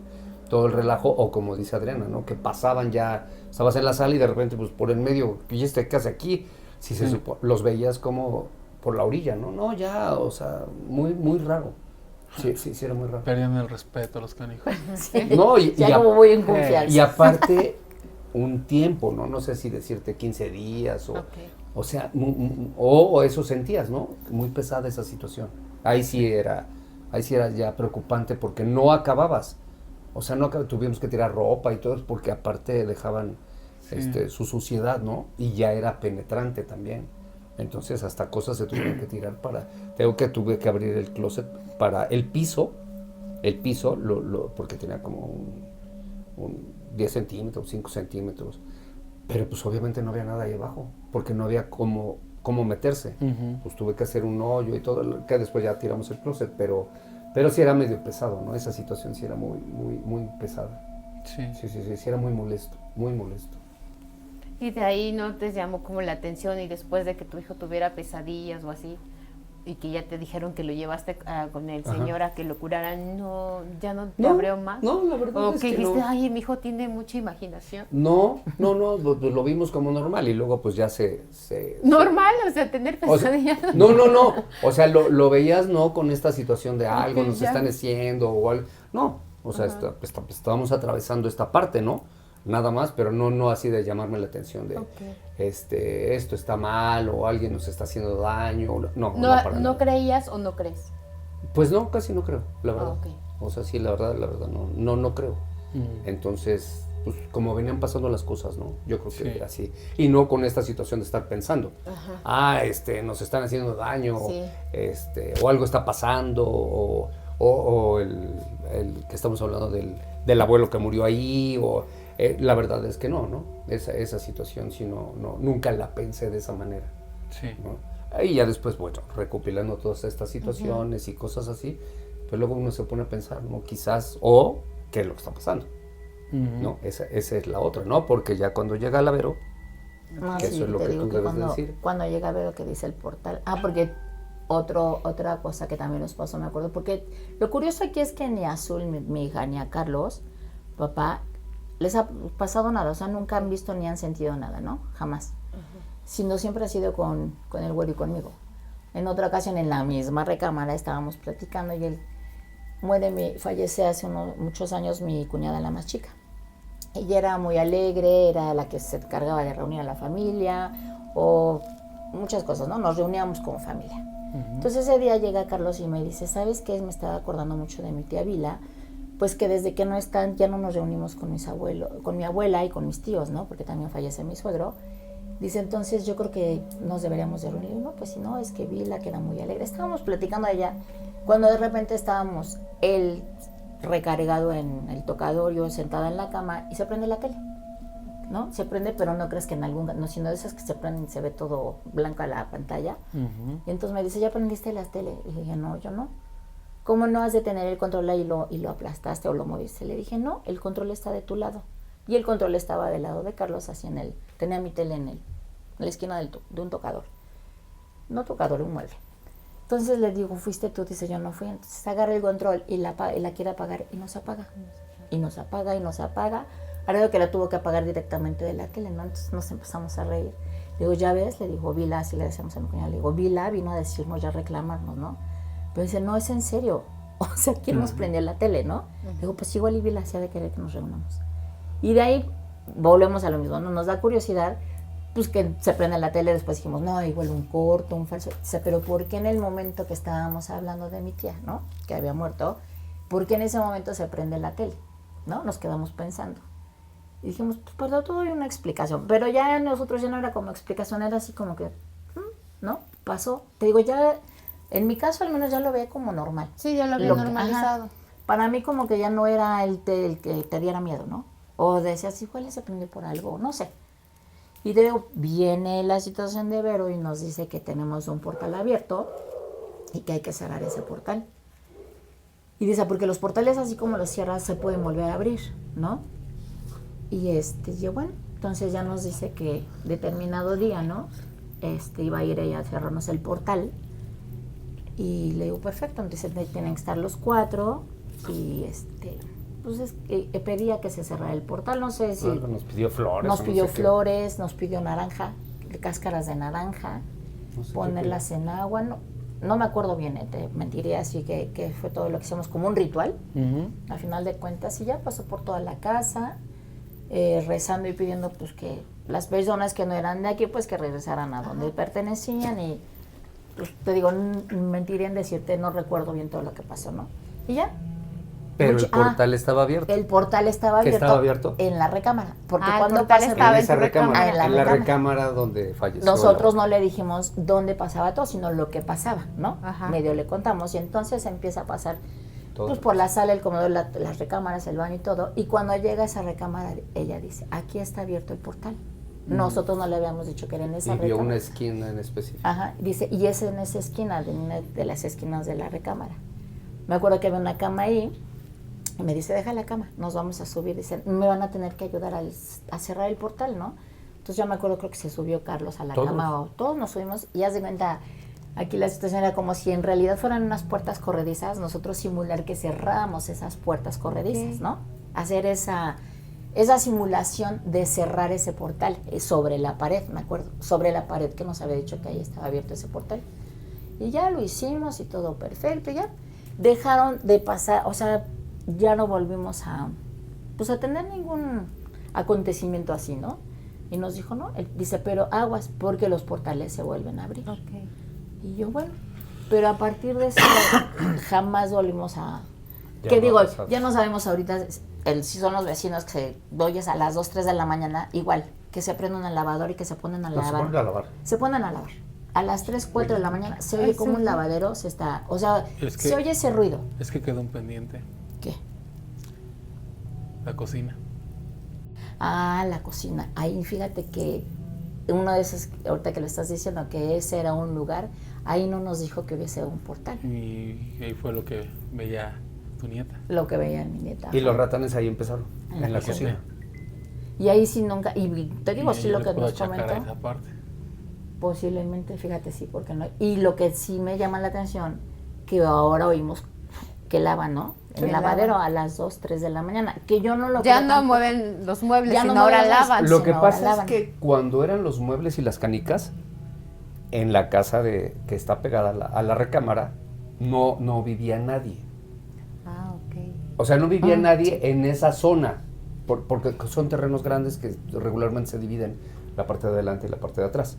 Speaker 4: todo el relajo, o como dice Adriana, ¿no? Que pasaban ya, estabas en la sala y de repente pues por el medio, ¿y este qué hace aquí? Si los veías como por la orilla, ¿no? No, ya, o sea, muy raro. Sí, era muy raro.
Speaker 1: Perdían el respeto a los canijos.
Speaker 3: Sí.
Speaker 4: No,
Speaker 3: ya como muy en confianza.
Speaker 4: Y aparte, un tiempo, ¿no? No sé si decirte 15 días o sea, o eso sentías, ¿no? Muy pesada esa situación. Ahí sí era ya preocupante porque no acababas. O sea, tuvimos que tirar ropa y todo porque aparte dejaban su suciedad, ¿no? Y ya era penetrante también. Entonces hasta cosas se tuvieron que tirar tuve que abrir el closet para el piso, porque tenía como un 10 centímetros, 5 centímetros. Pero pues obviamente no había nada ahí abajo, porque no había cómo meterse. Pues tuve que hacer un hoyo y todo, que después ya tiramos el closet, pero sí era medio pesado, ¿no? Esa situación sí era muy pesada. Sí, era muy molesto.
Speaker 2: Y de ahí no te llamó como la atención y después de que tu hijo tuviera pesadillas o así, y que ya te dijeron que lo llevaste con el señor a que lo curaran, ya no te abrió más.
Speaker 4: No, la verdad es que
Speaker 2: dijiste,
Speaker 4: no.
Speaker 2: Ay, mi hijo tiene mucha imaginación.
Speaker 4: No, lo vimos como normal y luego pues ya se
Speaker 2: normal, o sea, tener pesadillas.
Speaker 4: No, o sea, lo veías no con esta situación de algo nos están haciendo o algo, no, o sea, estábamos atravesando esta parte, ¿no? Nada más, pero no así de llamarme la atención de esto está mal o alguien nos está haciendo daño,
Speaker 2: ¿No creías o no crees?
Speaker 4: Pues no, casi no creo, la verdad.
Speaker 2: Okay.
Speaker 4: O sea, sí, la verdad no creo. Entonces, pues como venían pasando las cosas, ¿no? Yo creo que así. Y no con esta situación de estar pensando, nos están haciendo daño, o algo está pasando, o el que estamos hablando del abuelo que murió ahí, o la verdad es que no. Esa situación sí nunca la pensé de esa manera.
Speaker 1: Sí.
Speaker 4: ¿No? Y ya después, bueno, recopilando todas estas situaciones y cosas así, pues luego uno se pone a pensar, ¿no? Quizás, o qué es lo que está pasando. ¿No? Esa es la otra, ¿no? Porque ya cuando llega la Vero, que eso es lo que tú debes decir.
Speaker 3: Cuando llega Vero, que dice el portal. Porque otra cosa que también nos pasó, me acuerdo, porque lo curioso aquí es que ni a Azul, mi hija, ni a Carlos, papá, les ha pasado nada, o sea, nunca han visto ni han sentido nada, ¿no? Jamás. Sino siempre ha sido con el güero y conmigo. En otra ocasión, en la misma recámara, estábamos platicando y fallece hace muchos años mi cuñada, la más chica. Ella era muy alegre, era la que se encargaba de reunir a la familia, o muchas cosas, ¿no? Nos reuníamos como familia. Entonces ese día llega Carlos y me dice, ¿sabes qué? Me estaba acordando mucho de mi tía Vila, pues que desde que no están, ya no nos reunimos con mi abuela y con mis tíos, ¿no? Porque también fallece mi suegro. Dice, entonces yo creo que nos deberíamos de reunir, ¿no? Pues si no, es que Vila queda muy alegre. Estábamos platicando allá, cuando de repente estábamos él recargado en el tocador, yo sentada en la cama, y se prende la tele, ¿no? Se prende, pero no crees que no, sino de esas que se prenden y se ve todo blanco a la pantalla. Y entonces me dice, ¿ya prendiste la tele? Y le dije, no, yo no. ¿Cómo no has de tener el control ahí y lo aplastaste o lo moviste? Le dije, no, el control está de tu lado. Y el control estaba del lado de Carlos, así tenía mi tele en la esquina de un tocador. No tocador, un mueble. Entonces le digo, ¿fuiste tú? Dice, yo no fui. Entonces agarra el control y la quiere apagar y nos apaga. Y nos apaga. Ahora que la tuvo que apagar directamente de la tele, ¿no? Entonces nos empezamos a reír. Le digo, ¿ya ves? Le digo, Vila, así le decíamos a mi cuñada. Le digo, Vila vino a decirnos, ya a reclamarnos, ¿no? Pero dice, no, es en serio. O sea, ¿quién nos prendió la tele, no? Le digo, pues igual y Vila hacía de querer que nos reunamos. Y de ahí volvemos a lo mismo, ¿no? Nos da curiosidad, pues que se prende la tele, después dijimos, no, igual un corto, un falso. Dice, pero ¿por qué en el momento que estábamos hablando de mi tía, ¿no? Que había muerto, ¿por qué en ese momento se prende la tele? ¿No? Nos quedamos pensando. Y dijimos, pues para todo hay una explicación. Pero ya nosotros ya no era como explicación, era así como que, ¿no? Pasó. Te digo, ya, en mi caso al menos ya lo veía como normal.
Speaker 2: Sí, ya lo había normalizado.
Speaker 3: Para mí como que ya no era el que te diera miedo, ¿no? O decías, igual se prendió por algo, no sé. Y luego viene la situación de Vero y nos dice que tenemos un portal abierto y que hay que cerrar ese portal. Y dice, porque los portales así como los cierras se pueden volver a abrir, ¿no? Y yo, bueno, entonces ya nos dice que determinado día, ¿no? Iba a ir ella a cerrarnos el portal. Y le digo, perfecto, entonces tienen que estar los 4 y pues pedía que se cerrara el portal, no sé si...
Speaker 4: Nos pidió flores.
Speaker 3: Nos pidió flores, nos pidió naranja, cáscaras de naranja,
Speaker 4: No sé
Speaker 3: ponerlas en agua, no me acuerdo bien, te mentiría, así que fue todo lo que hicimos como un ritual, al final de cuentas, y ya pasó por toda la casa, rezando y pidiendo pues que las personas que no eran de aquí, pues que regresaran a donde pertenecían, y pues, te digo, mentiría en decirte, no recuerdo bien todo lo que pasó, ¿no? Y ya.
Speaker 4: Pero el portal estaba abierto.
Speaker 3: El portal estaba abierto.
Speaker 4: ¿Estaba abierto?
Speaker 3: En la recámara. Porque
Speaker 2: el
Speaker 3: cuando
Speaker 2: portal
Speaker 3: pasa
Speaker 2: estaba
Speaker 4: en esa recámara.
Speaker 3: en la
Speaker 4: recámara donde falleció.
Speaker 3: Nosotros no le dijimos dónde pasaba todo, sino lo que pasaba, ¿no?
Speaker 2: Ajá.
Speaker 3: Medio le contamos y entonces empieza a pasar
Speaker 4: Todo.
Speaker 3: pues por la sala, el comedor, las recámaras, el baño y todo. Y cuando llega a esa recámara, ella dice, aquí está abierto el portal. Nosotros no le habíamos dicho que era en esa
Speaker 4: Y vio
Speaker 3: recámara.
Speaker 4: una esquina en específico.
Speaker 3: Ajá, dice, y es en esa esquina, de una de las esquinas de la recámara. Me acuerdo que había una cama ahí, y me dice, deja la cama, nos vamos a subir. Dice, me van a tener que ayudar a cerrar el portal, ¿no? Entonces yo me acuerdo, creo que se subió Carlos a la cama, o todos nos subimos, y haz de cuenta, aquí la situación era como si en realidad fueran unas puertas corredizas, nosotros simular que cerrábamos esas puertas corredizas, ¿no? Hacer esa simulación de cerrar ese portal sobre la pared, me acuerdo, sobre la pared que nos había dicho que ahí estaba abierto ese portal. Y ya lo hicimos y todo perfecto, ya dejaron de pasar, o sea, ya no volvimos a tener ningún acontecimiento así, ¿no? Y nos dijo, no, él dice, pero aguas, porque los portales se vuelven a abrir.
Speaker 2: Okay.
Speaker 3: Y yo, bueno, pero a partir de eso jamás volvimos a...
Speaker 4: Ya
Speaker 3: ¿Qué
Speaker 4: no
Speaker 3: digo?
Speaker 4: ha pasado.
Speaker 3: Ya no sabemos ahorita, si son los vecinos que se oyes a las 2, 3 de la mañana, igual, que se prenden al lavador y que se ponen a
Speaker 4: No, se
Speaker 3: lavar.
Speaker 4: ponen a lavar.
Speaker 3: Se ponen a lavar. A las 3, 4 de la mañana se oye como un lavadero se está... O sea,
Speaker 1: Es que-
Speaker 3: se oye ese ruido.
Speaker 1: Es que quedó un pendiente.
Speaker 3: ¿Qué?
Speaker 1: La cocina.
Speaker 3: Ah, la cocina. Ahí fíjate que uno de esos, ahorita que le estás diciendo que ese era un lugar, ahí no nos dijo que hubiese un portal.
Speaker 1: Y ahí fue lo que veía tu nieta.
Speaker 3: Lo que veía en mi nieta.
Speaker 4: Y los ratones ahí empezaron, en la cocina.
Speaker 3: Y ahí sí nunca, y te digo,
Speaker 1: Y
Speaker 3: sí
Speaker 1: ahí
Speaker 3: lo
Speaker 1: le
Speaker 3: que
Speaker 1: puedo
Speaker 3: nos
Speaker 1: achacar a
Speaker 3: comentó,
Speaker 1: esa parte.
Speaker 3: posiblemente, fíjate, sí, porque no. Y lo que sí me llama la atención, que ahora oímos que lavan, ¿no?
Speaker 2: Que
Speaker 3: El lavadero
Speaker 2: lavan.
Speaker 3: a las 2, 3 de la mañana, que yo no lo
Speaker 2: Ya
Speaker 3: creo
Speaker 2: no
Speaker 3: tampoco.
Speaker 2: mueven los muebles,
Speaker 3: Ya no
Speaker 2: sino ahora
Speaker 3: mueven los-
Speaker 2: lavan.
Speaker 4: Lo que
Speaker 3: ahora
Speaker 4: pasa es
Speaker 3: lavan.
Speaker 4: que cuando eran los muebles y las canicas, en la casa que está pegada a la recámara, no vivía nadie.
Speaker 2: Ah, ok.
Speaker 4: O sea, no vivía nadie en esa zona, porque son terrenos grandes que regularmente se dividen la parte de adelante y la parte de atrás.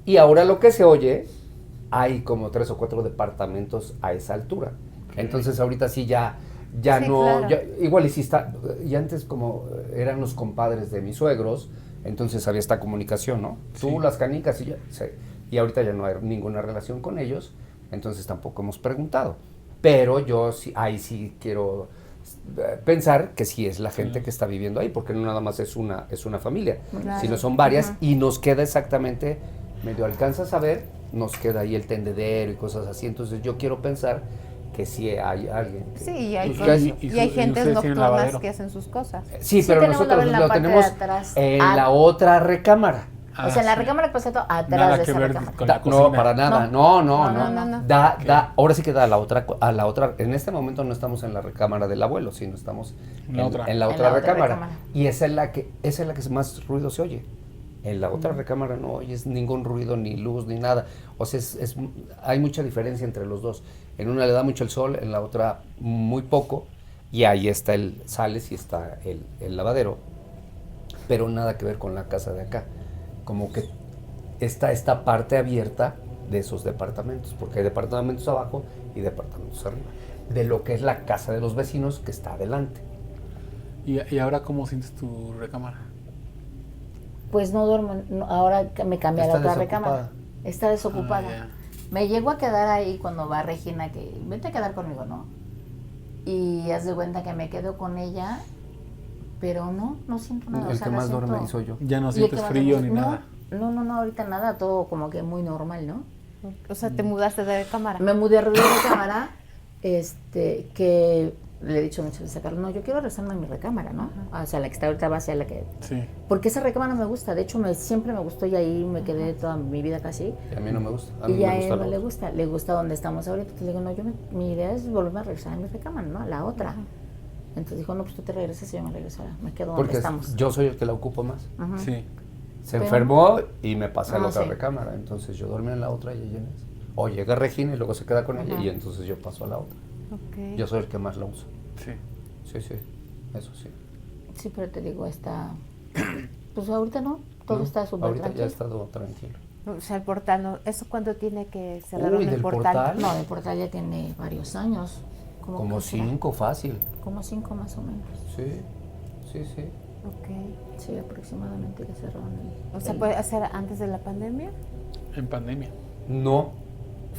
Speaker 4: Y ahora lo que se oye, hay como 3 o 4 departamentos a esa altura. Entonces ahorita sí ya
Speaker 2: Sí,
Speaker 4: no,
Speaker 2: claro.
Speaker 4: igual y sí está, y antes como eran los compadres de mis suegros, entonces había esta comunicación, ¿no?
Speaker 1: Sí.
Speaker 4: Tú, las canicas y ya, sí. Y ahorita ya no hay ninguna relación con ellos, entonces tampoco hemos preguntado. Pero yo sí, ahí sí quiero pensar que sí es la gente que está viviendo ahí, porque no nada más es una familia,
Speaker 3: Claro.
Speaker 4: sino son varias, y nos queda exactamente, medio alcanzas a ver, nos queda ahí el tendedero y cosas así, entonces yo quiero pensar que sí hay alguien.
Speaker 2: Sí, y hay,
Speaker 1: Y
Speaker 2: cosas-
Speaker 1: ustedes-
Speaker 2: y
Speaker 1: y
Speaker 2: hay
Speaker 1: ustedes
Speaker 2: gentes
Speaker 1: tienen
Speaker 2: nocturnas
Speaker 1: lavadero.
Speaker 2: que hacen sus cosas.
Speaker 4: Sí,
Speaker 3: Sí
Speaker 4: pero
Speaker 3: tenemos
Speaker 4: nosotros
Speaker 3: en la
Speaker 4: lo
Speaker 3: parte de
Speaker 4: tenemos
Speaker 3: atrás.
Speaker 4: en
Speaker 3: Ah.
Speaker 4: la otra recámara.
Speaker 1: Ah,
Speaker 3: o sea, en la
Speaker 1: sí.
Speaker 3: recámara que pasa todo atrás
Speaker 1: Nada
Speaker 3: de
Speaker 1: que
Speaker 3: esa
Speaker 1: ver
Speaker 3: recámara.
Speaker 1: con la cocina.
Speaker 4: No, para nada. No.
Speaker 2: No.
Speaker 4: Ahora sí que da a la otra. En este momento no estamos en la recámara del abuelo, sino estamos
Speaker 1: En la otra.
Speaker 4: en la
Speaker 3: En
Speaker 4: otra
Speaker 3: la otra
Speaker 4: recámara.
Speaker 3: recámara.
Speaker 4: Y esa es la que más ruido se oye. En la otra recámara no oyes ningún ruido, ni luz, ni nada. O sea, hay mucha diferencia entre los dos. En una le da mucho el sol, en la otra muy poco. Y ahí está sales y está el lavadero. Pero nada que ver con la casa de acá. Como que está esta parte abierta de esos departamentos, porque hay departamentos abajo y departamentos arriba. De lo que es la casa de los vecinos que está adelante.
Speaker 1: ¿Y ahora cómo sientes tu recámara?
Speaker 3: Pues no duermo, ahora me cambié a la
Speaker 4: Está
Speaker 3: otra
Speaker 4: desocupada.
Speaker 3: recámara. Está desocupada.
Speaker 1: Ah, ya.
Speaker 3: Me llego a quedar ahí cuando va Regina, que vete a quedar conmigo, ¿no? Y haz de cuenta que me quedo con ella, Pero no siento nada.
Speaker 4: El
Speaker 3: o sea,
Speaker 4: que
Speaker 3: la
Speaker 4: más
Speaker 3: siento-
Speaker 4: duerme soy yo.
Speaker 1: Ya no
Speaker 3: y el
Speaker 1: sientes
Speaker 3: que más
Speaker 1: frío
Speaker 3: duerme-
Speaker 1: ni nada.
Speaker 3: No, ahorita nada, todo como que muy normal, ¿no?
Speaker 2: O sea, te mudaste de cámara.
Speaker 3: Me mudé a de recámara, que le he dicho muchas veces a Carlos, no, yo quiero regresarme a mi recámara, ¿no? O sea, la que está ahorita va hacia la que...
Speaker 1: Sí.
Speaker 3: Porque esa recámara me gusta, de hecho siempre me gustó y ahí me quedé toda mi vida casi.
Speaker 4: Y a mí no me gusta. A mí
Speaker 3: Y a
Speaker 4: me gusta
Speaker 3: él no
Speaker 4: lo
Speaker 3: le
Speaker 4: otro.
Speaker 3: gusta, le gusta donde estamos ahorita. Entonces le digo, no, mi idea es volverme a regresar a mi recámara, ¿no? A la otra. Entonces dijo, no, pues tú te regresas y yo me regreso, me quedo donde
Speaker 4: Porque
Speaker 3: estamos.
Speaker 4: yo soy el que la ocupo más.
Speaker 3: Ujú.
Speaker 1: Sí.
Speaker 4: Se
Speaker 3: Pero-
Speaker 4: enfermó y me pasé a la
Speaker 3: Ah,
Speaker 4: otra
Speaker 3: sí.
Speaker 4: recámara. Entonces yo dormí en la otra y ella en esa. O llega Regina y luego se queda con ella y entonces yo paso a la otra.
Speaker 2: Ok.
Speaker 4: Yo soy el que más la uso.
Speaker 1: Sí.
Speaker 4: Sí, eso sí.
Speaker 3: Sí, pero te digo, pues ahorita no, todo
Speaker 4: ¿No?
Speaker 3: está súper
Speaker 4: Ahorita ya
Speaker 3: tranquilo.
Speaker 4: ha estado tranquilo.
Speaker 2: O sea, el portal, ¿no? ¿Eso cuándo tiene que cerrar
Speaker 4: Uy,
Speaker 2: el
Speaker 4: del
Speaker 2: portal?
Speaker 4: portal.
Speaker 3: No, el portal ya tiene varios años.
Speaker 4: Como
Speaker 3: que será?
Speaker 4: 5 fácil.
Speaker 3: Como 5 más o menos.
Speaker 4: Sí.
Speaker 2: Ok.
Speaker 3: Sí, aproximadamente que cerraron
Speaker 2: O sea, ¿puede hacer antes de la pandemia?
Speaker 1: En pandemia.
Speaker 4: No.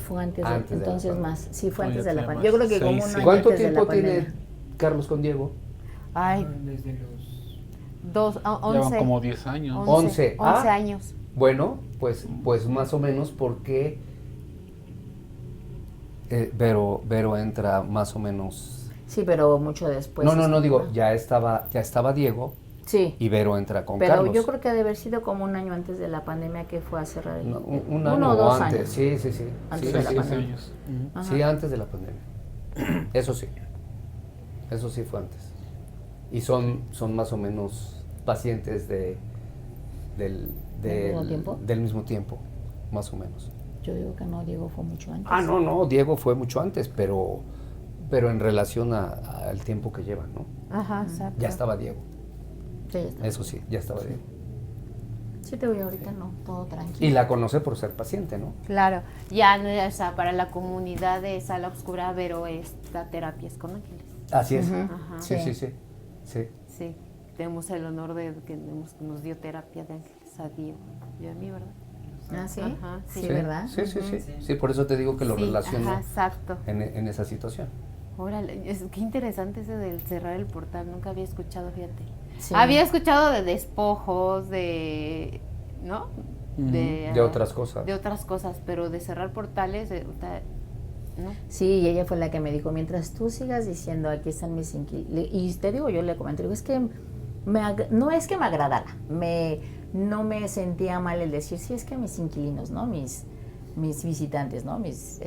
Speaker 3: Fue antes,
Speaker 4: Antes de la
Speaker 3: entonces
Speaker 4: pandemia.
Speaker 3: más. Sí, fue
Speaker 1: No,
Speaker 3: antes
Speaker 1: ya
Speaker 3: de la
Speaker 1: tiene
Speaker 3: pandemia. Yo creo que
Speaker 1: más.
Speaker 3: como
Speaker 1: 6,
Speaker 3: un año
Speaker 4: ¿Cuánto
Speaker 3: antes de la
Speaker 4: tiempo tiene
Speaker 3: pandemia.
Speaker 4: Carlos con Diego?
Speaker 2: Ay,
Speaker 5: Desde los...
Speaker 2: 11.
Speaker 1: Llevan como 10 años.
Speaker 4: 11.
Speaker 2: 11
Speaker 4: Ah.
Speaker 2: años.
Speaker 4: Bueno, pues más o menos porque Vero entra más o menos.
Speaker 3: Sí, pero mucho después.
Speaker 4: no, digo, ya estaba Diego
Speaker 3: Sí,
Speaker 4: y Vero entra con
Speaker 3: pero
Speaker 4: Carlos.
Speaker 3: yo creo que debe haber sido como un año antes de la pandemia que fue a cerrar el...
Speaker 4: No, un
Speaker 3: uno
Speaker 4: año
Speaker 3: o
Speaker 4: o
Speaker 3: dos
Speaker 4: antes.
Speaker 3: años.
Speaker 4: Sí.
Speaker 3: Antes
Speaker 4: Sí,
Speaker 3: de la
Speaker 4: sí,
Speaker 3: pandemia.
Speaker 1: Años. Ujú.
Speaker 3: Ajá.
Speaker 4: Sí, antes de la pandemia. Eso sí fue antes. Y son más o menos pacientes del
Speaker 3: mismo tiempo?
Speaker 4: Del mismo tiempo, más o menos.
Speaker 3: Yo digo que no, Diego fue mucho antes.
Speaker 4: Ah, no, Diego fue mucho antes, pero en relación al tiempo que llevan, ¿no?
Speaker 2: Ajá, exacto.
Speaker 4: Ya estaba Diego,
Speaker 3: Sí, ya está.
Speaker 4: eso sí, ya estaba Diego.
Speaker 3: Sí, te voy ahorita no, todo tranquilo.
Speaker 4: Y la conoce por ser paciente, ¿no?
Speaker 2: Claro. Ya, no, o sea, para la comunidad de Sala Oscura, Vero da terapias con ángeles.
Speaker 4: Así es.
Speaker 3: Ujú.
Speaker 2: Ajá.
Speaker 4: Sí.
Speaker 2: Sí. Tenemos el honor de que nos dio terapia de ángeles a Diego y a mí, ¿verdad?
Speaker 3: Ah, sí.
Speaker 2: Ajá,
Speaker 3: Sí, ¿verdad?
Speaker 4: Sí, por eso te digo que lo
Speaker 2: Sí,
Speaker 4: relaciono
Speaker 2: ajá, exacto.
Speaker 4: en esa situación.
Speaker 2: Órale, qué interesante ese del cerrar el portal, nunca había escuchado, fíjate.
Speaker 3: Sí.
Speaker 2: Había escuchado de despojos, ¿no?
Speaker 4: De otras cosas.
Speaker 2: De otras cosas, pero de cerrar portales, ¿no?
Speaker 3: Sí, y ella fue la que me dijo, mientras tú sigas diciendo, aquí están mis inquilinos, y te digo, yo le comenté, digo, es que no es que me agradara, no me sentía mal el decir, sí, es que mis inquilinos, ¿no? Mis visitantes, ¿no? Mis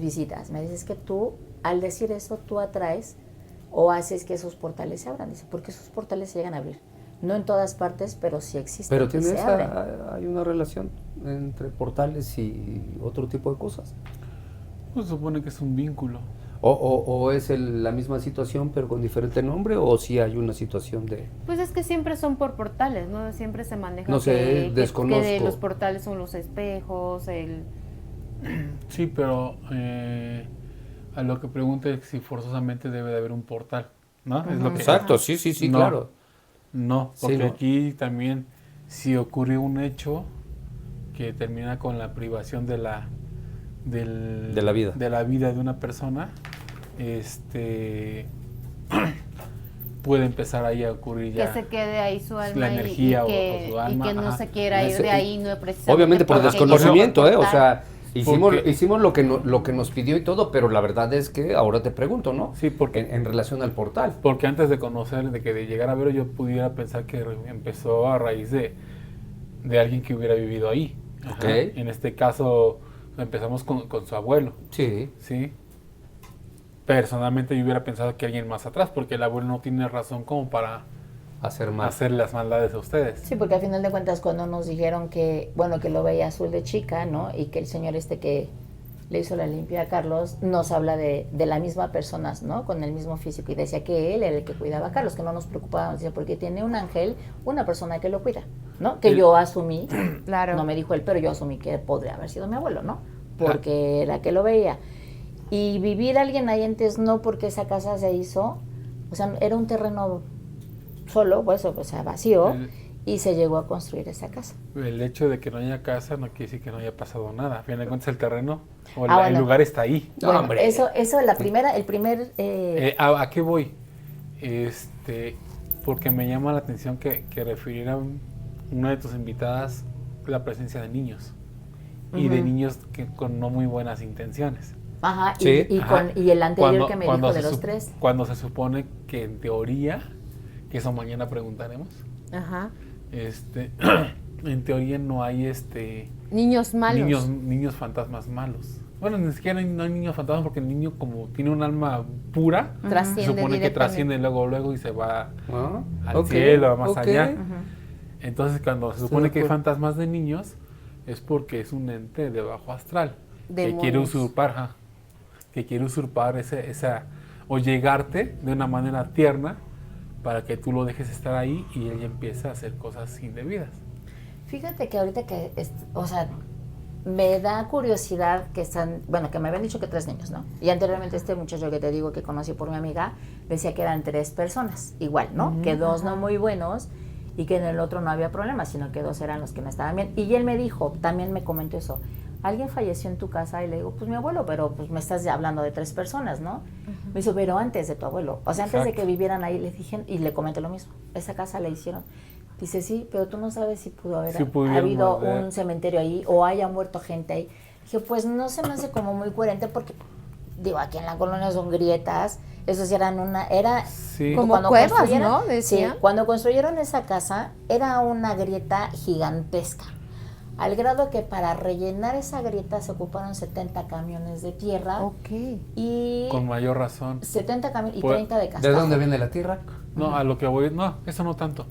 Speaker 3: visitas. Me dices que tú, al decir eso, tú atraes o haces que esos portales se abran. Dice, porque esos portales se llegan a abrir. No en todas partes, pero sí existen.
Speaker 4: Pero
Speaker 3: y se abren.
Speaker 4: hay una relación entre portales y otro tipo de cosas.
Speaker 1: Pues supone que es un vínculo.
Speaker 4: O es la misma situación pero con diferente nombre, o si hay una situación de...
Speaker 2: Pues es que siempre son por portales, ¿no? Siempre se maneja
Speaker 4: No sé, desconozco.
Speaker 2: que los portales son los espejos,
Speaker 1: Sí, pero a lo que pregunta es si forzosamente debe de haber un portal, ¿no? Es lo que...
Speaker 4: Exacto, sí,
Speaker 1: No.
Speaker 4: claro.
Speaker 1: No,
Speaker 4: Sí,
Speaker 1: porque
Speaker 4: ¿no?
Speaker 1: aquí también si ocurre un hecho que termina con la privación de la
Speaker 4: vida.
Speaker 1: de la vida de una persona, puede empezar ahí a ocurrir
Speaker 2: que
Speaker 1: ya
Speaker 2: se quede ahí su alma
Speaker 1: la energía
Speaker 2: y que,
Speaker 1: o su alma,
Speaker 2: y que no
Speaker 1: ajá.
Speaker 2: se quiera ir
Speaker 4: Ese-
Speaker 2: de ahí, no precisamente
Speaker 4: Obviamente por
Speaker 2: porque
Speaker 4: desconocimiento,
Speaker 2: llegó el
Speaker 4: o sea,
Speaker 1: Porque-
Speaker 4: hicimos lo que nos pidió y todo, pero la verdad es que ahora te pregunto, ¿no?
Speaker 1: Sí, porque
Speaker 4: En relación al portal.
Speaker 1: Porque antes de conocer, de llegar a Vero, yo pudiera pensar que empezó a raíz de alguien que hubiera vivido ahí. Ajá.
Speaker 4: Ok.
Speaker 1: En este caso, empezamos con su abuelo,
Speaker 4: Sí,
Speaker 1: ¿sí? Personalmente yo hubiera pensado que alguien más atrás, porque el abuelo no tiene razón como para
Speaker 4: hacer más.
Speaker 1: hacer las maldades a ustedes.
Speaker 3: Sí, porque al final de cuentas cuando nos dijeron que, bueno, que lo veía azul de chica, ¿no? Y que el señor que le hizo la limpia a Carlos, nos habla de la misma persona, ¿no? Con el mismo físico. Y decía que él era el que cuidaba a Carlos, que no nos preocupaba, decía, porque tiene un ángel, una persona que lo cuida, ¿no? Que yo asumí,
Speaker 2: Claro.
Speaker 3: no me dijo él, pero yo asumí que podría haber sido mi abuelo, ¿no? Porque era que lo veía. Y vivir alguien ahí antes no, porque esa casa se hizo, o sea, era un terreno solo, pues, o sea, vacío, y se llegó a construir esa casa.
Speaker 1: El hecho de que no haya casa no quiere decir que no haya pasado nada. A fin de cuentas el terreno o el
Speaker 3: bueno.
Speaker 1: lugar está ahí.
Speaker 4: No,
Speaker 3: Bueno,
Speaker 4: hombre.
Speaker 3: eso el primer...
Speaker 1: ¿A qué voy? porque me llama la atención que refirieran una de tus invitadas la presencia de niños. Y de niños que con no muy buenas intenciones.
Speaker 3: Ajá,
Speaker 4: Sí.
Speaker 3: y el anterior que me dijo de los 3.
Speaker 1: Cuando se supone que en teoría, que eso mañana preguntaremos,
Speaker 2: Ajá.
Speaker 1: En teoría no hay
Speaker 2: Niños malos.
Speaker 1: niños fantasmas malos. Bueno, ni siquiera no hay niños fantasmas porque el niño como tiene un alma pura,
Speaker 2: Trasciende
Speaker 1: se supone que
Speaker 2: directamente.
Speaker 1: trasciende luego y se va al
Speaker 4: ok,
Speaker 1: cielo, más
Speaker 4: ok.
Speaker 1: allá. Entonces cuando se supone que hay
Speaker 4: acuerdo.
Speaker 1: fantasmas de niños es porque es un ente de bajo astral que
Speaker 2: Demonios.
Speaker 1: quiere usurpar, esa o llegarte de una manera tierna para que tú lo dejes estar ahí y él ya empieza a hacer cosas indebidas.
Speaker 3: Fíjate que ahorita que, o sea, me da curiosidad que que me habían dicho que 3 niños, ¿no? Y anteriormente este muchacho que te digo que conocí por mi amiga, decía que eran 3 personas, igual, ¿no? Que 2 no muy buenos y que en el otro no había problema, sino que 2 eran los que no estaban bien. Y él me dijo, también me comentó eso, ¿alguien falleció en tu casa? Y le digo, pues mi abuelo, pero pues me estás hablando de 3 personas, ¿no? Me dijo, pero antes de tu abuelo, o sea, antes de
Speaker 1: Exacto.
Speaker 3: que vivieran ahí, les dije, y le comenté lo mismo, esa casa la hicieron. Dice, sí, pero tú no sabes si pudo haber
Speaker 1: Sí pudieron
Speaker 3: habido
Speaker 1: haber.
Speaker 3: un cementerio ahí o haya muerto gente ahí. Dije, pues no se me hace como muy coherente porque, digo, aquí en la colonia son grietas, esos eran
Speaker 1: Sí.
Speaker 2: Como
Speaker 3: cuando
Speaker 2: cuevas,
Speaker 3: construyeron-
Speaker 2: ¿no? Decía.
Speaker 3: Sí, cuando construyeron esa casa era una grieta gigantesca, al grado que para rellenar esa grieta se ocuparon 70 camiones de tierra
Speaker 2: Ok.
Speaker 3: y
Speaker 1: Con mayor razón.
Speaker 3: 70 camiones y
Speaker 1: Pues,
Speaker 3: 30 de
Speaker 4: ¿De
Speaker 3: cascajo.
Speaker 4: dónde viene la tierra?
Speaker 1: No, a lo que voy, no, eso no tanto.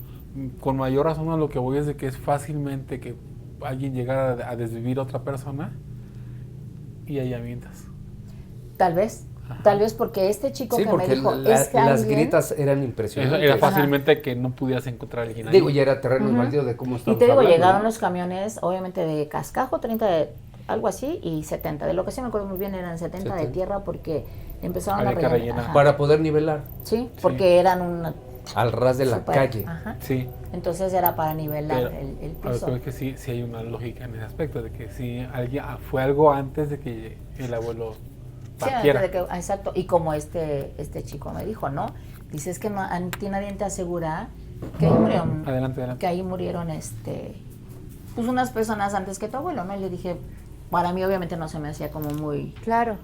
Speaker 1: Con mayor razón a lo que voy es de que es fácilmente que alguien llegara a desvivir a otra persona y ahí avientas.
Speaker 3: Tal vez porque este chico
Speaker 4: Sí,
Speaker 3: que me
Speaker 4: porque
Speaker 3: dijo,
Speaker 4: las
Speaker 3: es que alguien-
Speaker 4: grietas eran
Speaker 1: Eso
Speaker 4: impresionantes.
Speaker 1: era fácilmente que no pudieras encontrar a alguien ahí.
Speaker 4: Digo, ya era terreno baldío de cómo
Speaker 3: Y
Speaker 4: estamos
Speaker 3: te digo,
Speaker 4: hablando,
Speaker 3: llegaron
Speaker 4: ¿no?
Speaker 3: los camiones, obviamente de cascajo, 30 de algo así, y 70. De lo que sí me acuerdo muy bien eran 70 de
Speaker 4: 70.
Speaker 3: tierra porque empezaron
Speaker 1: Había
Speaker 3: a
Speaker 1: que
Speaker 3: rellenar.
Speaker 1: rellenar.
Speaker 3: Ajá.
Speaker 4: Para poder nivelar
Speaker 3: Sí, porque eran una...
Speaker 4: al ras de la
Speaker 3: super-
Speaker 4: calle.
Speaker 3: Ajá.
Speaker 1: Sí,
Speaker 3: Entonces era para nivelar
Speaker 1: pero
Speaker 3: el
Speaker 1: pero
Speaker 3: piso.
Speaker 1: creo que sí hay una lógica en ese aspecto, de que sí fue algo antes de que el abuelo
Speaker 3: Sí,
Speaker 1: partiera.
Speaker 3: antes de que- exacto. Y como este chico me dijo, ¿no? Dice, es que no, a ti nadie te asegura que ahí murieron,
Speaker 1: Adelante.
Speaker 3: que ahí murieron pues unas personas antes que tu abuelo, ¿no? Y le dije, para mí obviamente no se me hacía como muy
Speaker 2: Claro.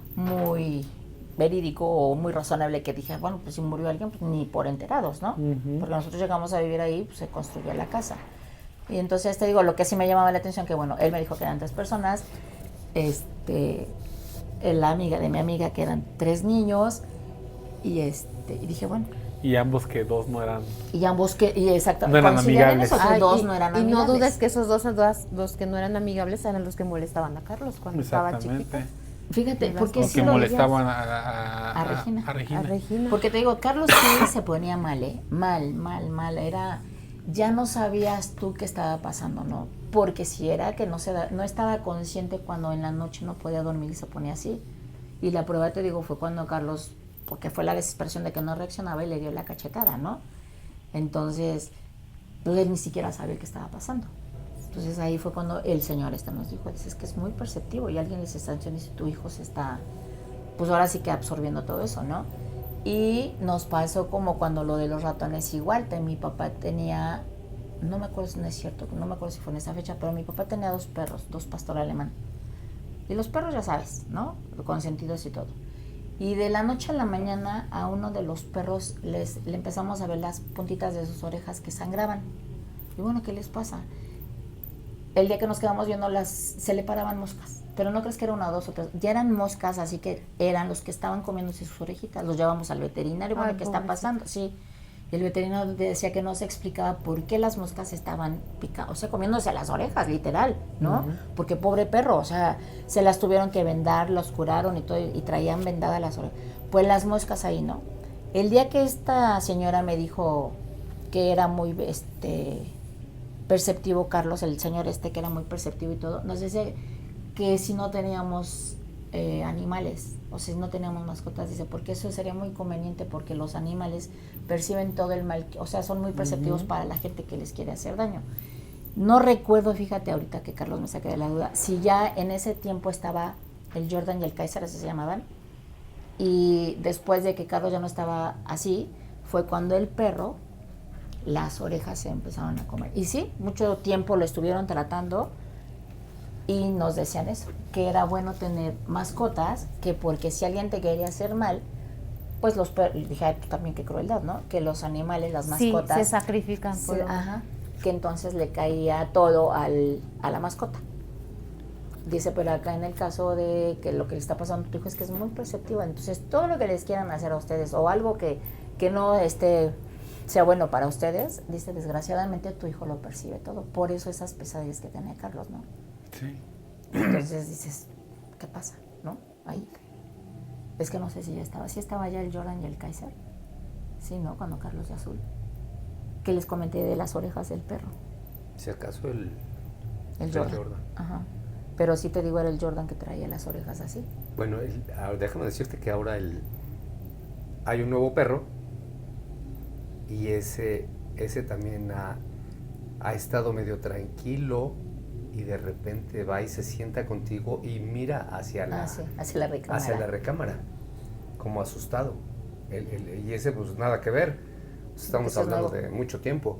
Speaker 3: verídico o muy razonable que dije, bueno, pues si murió alguien, pues ni por enterados, ¿no?
Speaker 1: Ujú.
Speaker 3: Porque nosotros llegamos a vivir ahí, pues se construyó la casa. Y entonces te digo, lo que sí me llamaba la atención, que bueno, él me dijo que eran 3 personas, la amiga de mi amiga que eran 3 niños, y dije, bueno,
Speaker 1: Y ambos que 2 no eran.
Speaker 3: y ambos exacto,
Speaker 1: No eran
Speaker 3: coincidían en
Speaker 1: amigables.
Speaker 3: eso, que
Speaker 2: Ay,
Speaker 3: 2 no eran
Speaker 2: y
Speaker 3: amigables.
Speaker 2: no dudes que esos dos que no eran amigables eran los que molestaban a Carlos cuando estaba chiquito.
Speaker 1: Exactamente.
Speaker 3: Fíjate, porque
Speaker 1: Los
Speaker 3: sí
Speaker 1: que
Speaker 3: lo
Speaker 1: molestaban
Speaker 3: veías.
Speaker 1: a
Speaker 3: Regina.
Speaker 1: a Regina.
Speaker 2: A Regina.
Speaker 3: Porque te digo, Carlos sí se ponía mal, mal, era, ya no sabías tú qué estaba pasando, ¿no? Porque si era que no estaba consciente cuando en la noche no podía dormir y se ponía así. Y la prueba, te digo, fue cuando Carlos, porque fue la desesperación de que no reaccionaba y le dio la cachetada, ¿no? Entonces, pues él ni siquiera sabía qué estaba pasando. Entonces ahí fue cuando el señor nos dijo, dice, es que es muy perceptivo y alguien les está diciendo, si tu hijo se está, pues ahora sí que absorbiendo todo eso, ¿no? Y nos pasó como cuando lo de los ratones igual, mi papá tenía, no me acuerdo si no es cierto, no me acuerdo si fue en esa fecha, pero mi papá tenía 2 perros, 2 pastor alemán. Y los perros ya sabes, ¿no? Consentidos y todo. Y de la noche a la mañana a uno de los perros le empezamos a ver las puntitas de sus orejas que sangraban. Y bueno, ¿qué les pasa? El día que nos quedamos viendo se le paraban moscas, pero no crees que era 1 o 2 o 3, ya eran moscas, así que eran los que estaban comiéndose sus orejitas, los llevamos al veterinario, bueno,
Speaker 2: Ay,
Speaker 3: ¿qué está
Speaker 2: pobrecito.
Speaker 3: pasando? Sí, y el veterinario decía que no se explicaba por qué las moscas estaban picando, o sea, comiéndose las orejas, literal, ¿no? Porque pobre perro, o sea, se las tuvieron que vendar, los curaron y todo, y traían vendadas las orejas, pues las moscas ahí, ¿no? El día que esta señora me dijo que era muy, perceptivo, Carlos, el señor que era muy perceptivo y todo, nos decía que si no teníamos animales, o si no teníamos mascotas, dice, porque eso sería muy conveniente, porque los animales perciben todo el mal, o sea, son muy perceptivos para la gente que les quiere hacer daño. No recuerdo, fíjate ahorita que Carlos me saque de la duda, si ya en ese tiempo estaba el Jordan y el Kaiser, así se llamaban, y después de que Carlos ya no estaba así, fue cuando el perro las orejas se empezaron a comer. Y sí, mucho tiempo lo estuvieron tratando y nos decían eso, que era bueno tener mascotas, que porque si alguien te quería hacer mal, pues los perros, dije, ay, también qué crueldad, ¿no? Que los animales, las mascotas...
Speaker 2: Sí, se sacrifican por...
Speaker 3: Ajá, que entonces le caía todo a la mascota. Dice, pero acá en el caso de que lo que le está pasando a tu hijo es que es muy perceptiva, entonces todo lo que les quieran hacer a ustedes o algo que no sea bueno para ustedes, dice, desgraciadamente tu hijo lo percibe todo. Por eso esas pesadillas que tenía Carlos, ¿no?
Speaker 1: Sí.
Speaker 3: Entonces dices, ¿qué pasa? ¿No? Ahí. Es que no sé si ya estaba. ¿Sí estaba ya el Jordan y el Kaiser? Sí, ¿no? Cuando Carlos de azul. Que les comenté de las orejas del perro.
Speaker 4: Si acaso el
Speaker 3: Jordan. Ajá. Pero sí te digo, era el Jordan que traía las orejas así.
Speaker 4: Bueno, déjame decirte que ahora hay un nuevo perro y ese también ha estado medio tranquilo y de repente va y se sienta contigo y mira hacia la
Speaker 3: recámara.
Speaker 4: Hacia la recámara, como asustado. Y ese pues nada que ver. Estamos hablando de mucho tiempo,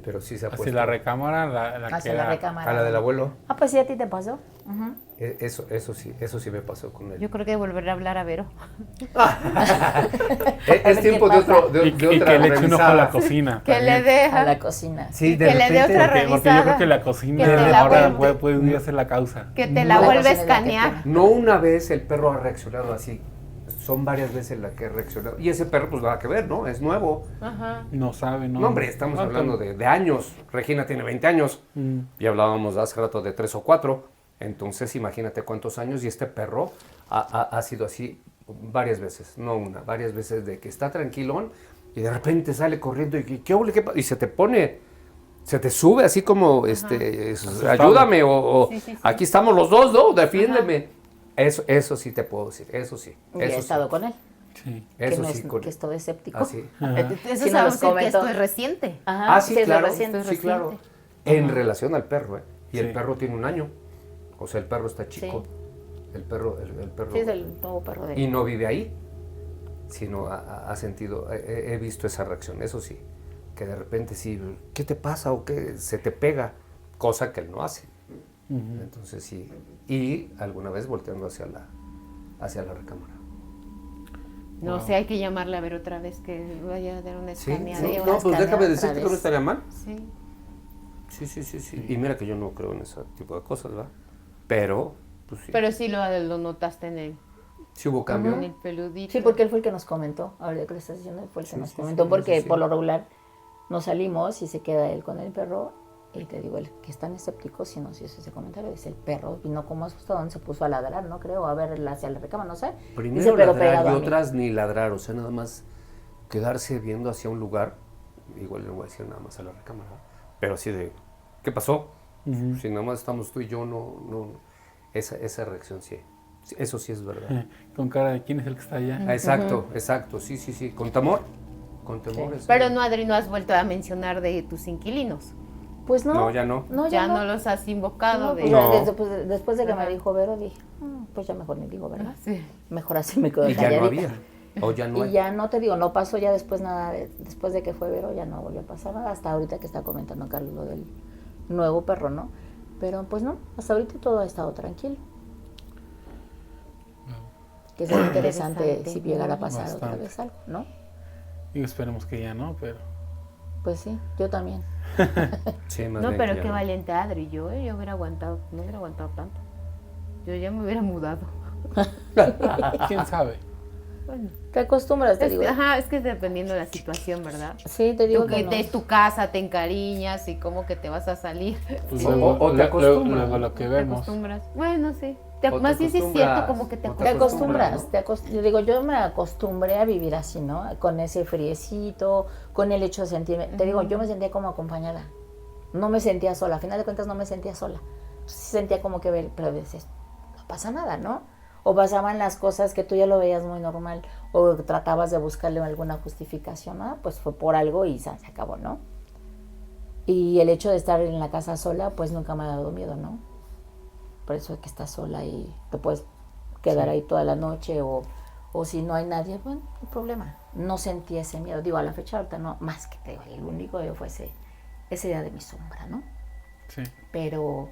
Speaker 4: pero sí se ha puesto.
Speaker 1: Hacia la recámara,
Speaker 3: hacia la recámara.
Speaker 4: A la del abuelo.
Speaker 3: Ah, pues sí, a ti te pasó.
Speaker 2: Uh-huh.
Speaker 4: Eso sí me pasó con él.
Speaker 2: Yo creo que volveré a hablar a Vero.
Speaker 4: Es tiempo de otra
Speaker 1: y que le eche un ojo a la cocina.
Speaker 2: Que le dé
Speaker 3: a la cocina.
Speaker 4: Sí,
Speaker 2: que le dé otra revisada.
Speaker 1: Porque yo creo que la cocina ahora puede ser la causa.
Speaker 2: Que te la vuelve a escanear.
Speaker 4: No una vez el perro ha reaccionado así. Son varias veces la que ha reaccionado. Y ese perro pues nada que ver, ¿no? Es nuevo.
Speaker 2: Ajá.
Speaker 1: No sabe, ¿no?
Speaker 4: No, hombre, estamos hablando de años. Regina tiene 20 años. Y hablábamos hace rato de 3 o 4. Entonces, imagínate cuántos años. Y este perro ha sido así varias veces. No una, varias veces de que está tranquilón y de repente sale corriendo y ¿qué ole? Y se te pone... Se te sube así como, ayúdame o sí. Aquí estamos los dos, ¿no? Defiéndeme. Eso sí te puedo decir, eso sí.
Speaker 3: Y he estado con él.
Speaker 1: Sí.
Speaker 4: Eso
Speaker 3: que
Speaker 4: sí.
Speaker 3: Que es todo escéptico.
Speaker 4: Así.
Speaker 2: Eso sí sabemos que esto es reciente.
Speaker 3: Ajá,
Speaker 4: sí, claro.
Speaker 3: Reciente.
Speaker 4: Sí, claro. En relación al perro, ¿eh? Y el perro tiene 1 año. O sea, el perro está chico.
Speaker 3: Sí.
Speaker 4: El perro.
Speaker 3: Sí, es el nuevo perro de él.
Speaker 4: Y no vive ahí, sino ha sentido, he visto esa reacción, eso sí. Que de repente sí, ¿qué te pasa? O que se te pega, cosa que él no hace. Uh-huh. Entonces sí. Y alguna vez volteando hacia la recámara.
Speaker 2: No sé, hay que llamarle a ver otra vez que vaya a dar una escaneada.
Speaker 4: Sí, no, pues déjame decirte que no estaría mal.
Speaker 2: Sí.
Speaker 4: Sí. Y mira que yo no creo en ese tipo de cosas, ¿verdad? Pero, pues sí.
Speaker 2: Pero sí lo notaste en él.
Speaker 4: Sí hubo cambio.
Speaker 2: En el peludito.
Speaker 3: Sí, porque él fue el que nos comentó. Ahora que le estás diciendo, él fue el que nos comentó. Porque por lo regular nos salimos y se queda él con el perro. Y te digo, el que es tan escéptico, si nos hizo ese comentario, dice, el perro vino como asustado, se puso a ladrar, ¿no? Creo, a ver hacia la recámara, no sé.
Speaker 4: Primero
Speaker 3: dice, pero
Speaker 4: ladrar y otras ni ladrar, o sea, nada más quedarse viendo hacia un lugar, igual le voy a decir nada más a la recámara, pero así de, ¿qué pasó? Uh-huh. Si nada más estamos tú y yo, no esa reacción sí, eso sí es verdad.
Speaker 1: Con cara de quién es el que está allá.
Speaker 4: Uh-huh. Exacto, sí, con temor. Sí.
Speaker 2: Pero no, Adri, no has vuelto a mencionar de tus inquilinos.
Speaker 3: Pues no.
Speaker 4: No, ya no.
Speaker 2: Ya no los has invocado.
Speaker 3: Después de que me dijo Vero, dije, pues ya mejor ni digo, ¿verdad?
Speaker 2: Sí.
Speaker 3: Mejor así me quedo
Speaker 4: y
Speaker 3: calladita.
Speaker 4: Ya no había. O ya no hay.
Speaker 3: Y ya no te digo, no pasó ya después nada, después de que fue Vero ya no volvió a pasar nada, hasta ahorita que está comentando Carlos lo del nuevo perro, ¿no? Pero pues no, hasta ahorita todo ha estado tranquilo. Que sería interesante si llegara a pasar otra vez algo, ¿no?
Speaker 1: Y esperemos que ya no, pero...
Speaker 3: Pues sí, yo también.
Speaker 4: Sí, más
Speaker 2: no,
Speaker 4: bien
Speaker 2: pero qué valiente Adri, yo hubiera aguantado, no hubiera aguantado tanto. Yo ya me hubiera mudado.
Speaker 1: ¿Quién sabe?
Speaker 2: Bueno,
Speaker 3: te acostumbras, te digo.
Speaker 2: Ajá, es que dependiendo de la situación, ¿verdad?
Speaker 3: Sí, te digo
Speaker 2: que
Speaker 3: no.
Speaker 2: Es tu casa, te encariñas y como que te vas a salir.
Speaker 1: Pues
Speaker 4: sí. o te acostumbras.
Speaker 1: Luego lo que vemos.
Speaker 2: Te acostumbras. Bueno, sí.
Speaker 3: Más bien sí es cierto, como que te acostumbras. ¿No? Yo digo, yo me acostumbré a vivir así, ¿no? Con ese friecito, con el hecho de sentirme... Te digo, yo me sentía como acompañada. No me sentía sola. A final de cuentas no me sentía sola. Sí sentía como que... Pero dices, no pasa nada, ¿no? O pasaban las cosas que tú ya lo veías muy normal. O tratabas de buscarle alguna justificación. Ah, pues fue por algo y se acabó, ¿no? Y el hecho de estar en la casa sola, pues nunca me ha dado miedo, ¿no? Por eso es que estás sola y te puedes quedar ahí toda la noche o o si no hay nadie, bueno, no hay problema. No sentí ese miedo. Digo, a la fecha ahorita no, más que te digo, el único yo fue ese día de mi sombra, ¿no?
Speaker 1: Sí.
Speaker 3: Pero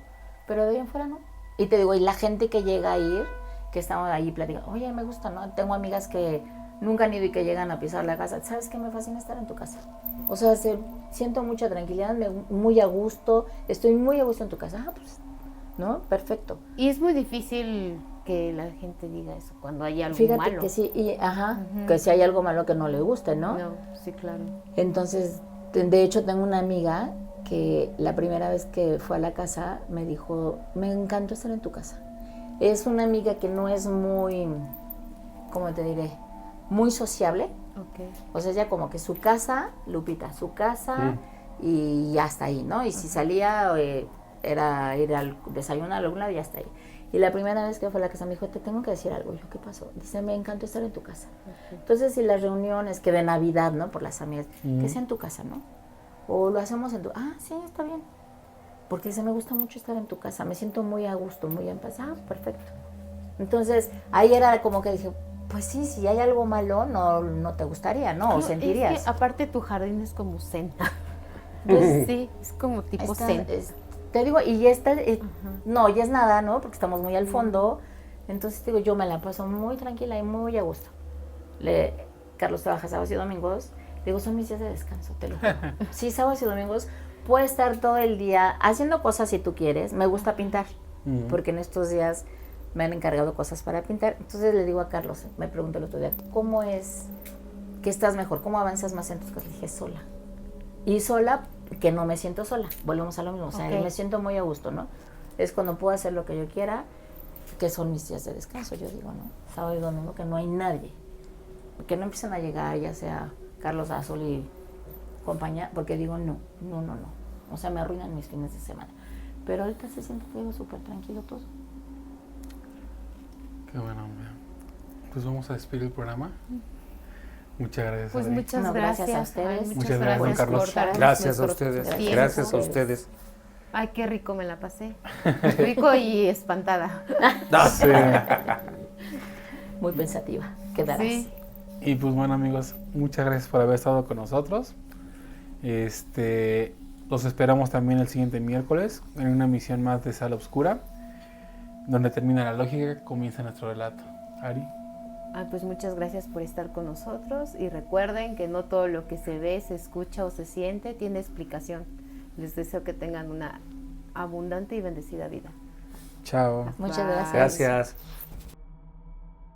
Speaker 3: de ahí en fuera no. Y te digo, y la gente que llega a ir, que estamos ahí platicando, oye, me gusta, ¿no? Tengo amigas que nunca han ido y que llegan a pisar la casa. ¿Sabes qué? Me fascina estar en tu casa. O sea, siento mucha tranquilidad, muy a gusto, estoy muy a gusto en tu casa. Ah, pues, ¿no? Perfecto.
Speaker 2: Y es muy difícil que la gente diga eso cuando hay algo
Speaker 3: Fíjate
Speaker 2: malo.
Speaker 3: que sí, que si hay algo malo que no le guste, ¿no?
Speaker 2: No, sí, claro.
Speaker 3: Entonces, de hecho, tengo una amiga que la primera vez que fue a la casa me dijo, me encantó estar en tu casa. Es una amiga que no es muy, ¿cómo te diré? Muy sociable.
Speaker 2: Okay.
Speaker 3: O sea, ella como que su casa, Lupita, su casa y ya está ahí, ¿no? Y si salía, era ir al desayuno a algún lado y ya está ahí. Y la primera vez que fue a la casa me dijo, te tengo que decir algo. Y yo, ¿qué pasó? Dice, me encantó estar en tu casa.
Speaker 2: Okay.
Speaker 3: Entonces, si las reuniones, que de Navidad, ¿no? Por las amigas, que sea en tu casa, ¿no? O lo hacemos en tu... Ah, sí, está bien. Porque dice, me gusta mucho estar en tu casa. Me siento muy a gusto, muy en paz. Ah, perfecto. Entonces, ahí era como que dije, pues sí, si hay algo malo, no te gustaría, ¿no? O sentirías.
Speaker 2: Es que aparte tu jardín es como zen. Pues sí, es como tipo zen.
Speaker 3: Te digo, y ya está, no, ya es nada, ¿no? Porque estamos muy al fondo. Entonces, digo, yo me la paso muy tranquila y muy a gusto. Carlos trabaja sábados y domingos. Digo, son mis días de descanso, te lo juro. Sí, sábados y domingos puedo estar todo el día haciendo cosas si tú quieres. Me gusta pintar, porque en estos días me han encargado cosas para pintar. Entonces le digo a Carlos, me preguntó el otro día, ¿cómo es que estás mejor? ¿Cómo avanzas más en tus cosas? Le dije, sola. Y sola, que no me siento sola. Volvemos a lo mismo. O sea, me siento muy a gusto, ¿no? Es cuando puedo hacer lo que yo quiera, que son mis días de descanso, yo digo, ¿no? Sábado y domingo, que no hay nadie. Que no empiecen a llegar, ya sea Carlos Azul y compañía, porque digo, no. O sea, me arruinan mis fines de semana. Pero ahorita se siente, te digo, súper tranquilo todo.
Speaker 1: Qué bueno, hombre. Pues vamos a despedir el programa. Muchas gracias.
Speaker 2: Pues
Speaker 1: Adri.
Speaker 2: muchas gracias
Speaker 3: a ustedes.
Speaker 2: Ay,
Speaker 1: Muchas gracias, don Carlos.
Speaker 2: por darnos
Speaker 4: Gracias a
Speaker 2: nuestros
Speaker 4: ustedes.
Speaker 2: tiempos.
Speaker 4: Gracias a ustedes.
Speaker 2: Ay, qué rico me la pasé. Rico y espantada.
Speaker 1: Sí.
Speaker 3: Muy pensativa, quedarás.
Speaker 2: Sí.
Speaker 1: Y pues bueno, amigos, muchas gracias por haber estado con nosotros. Los esperamos también el siguiente miércoles en una emisión más de Sala Oscura, donde termina la lógica, comienza nuestro relato. Ari.
Speaker 2: Pues muchas gracias por estar con nosotros y recuerden que no todo lo que se ve, se escucha o se siente tiene explicación. Les deseo que tengan una abundante y bendecida vida.
Speaker 1: Chao.
Speaker 3: Muchas gracias.
Speaker 4: Gracias.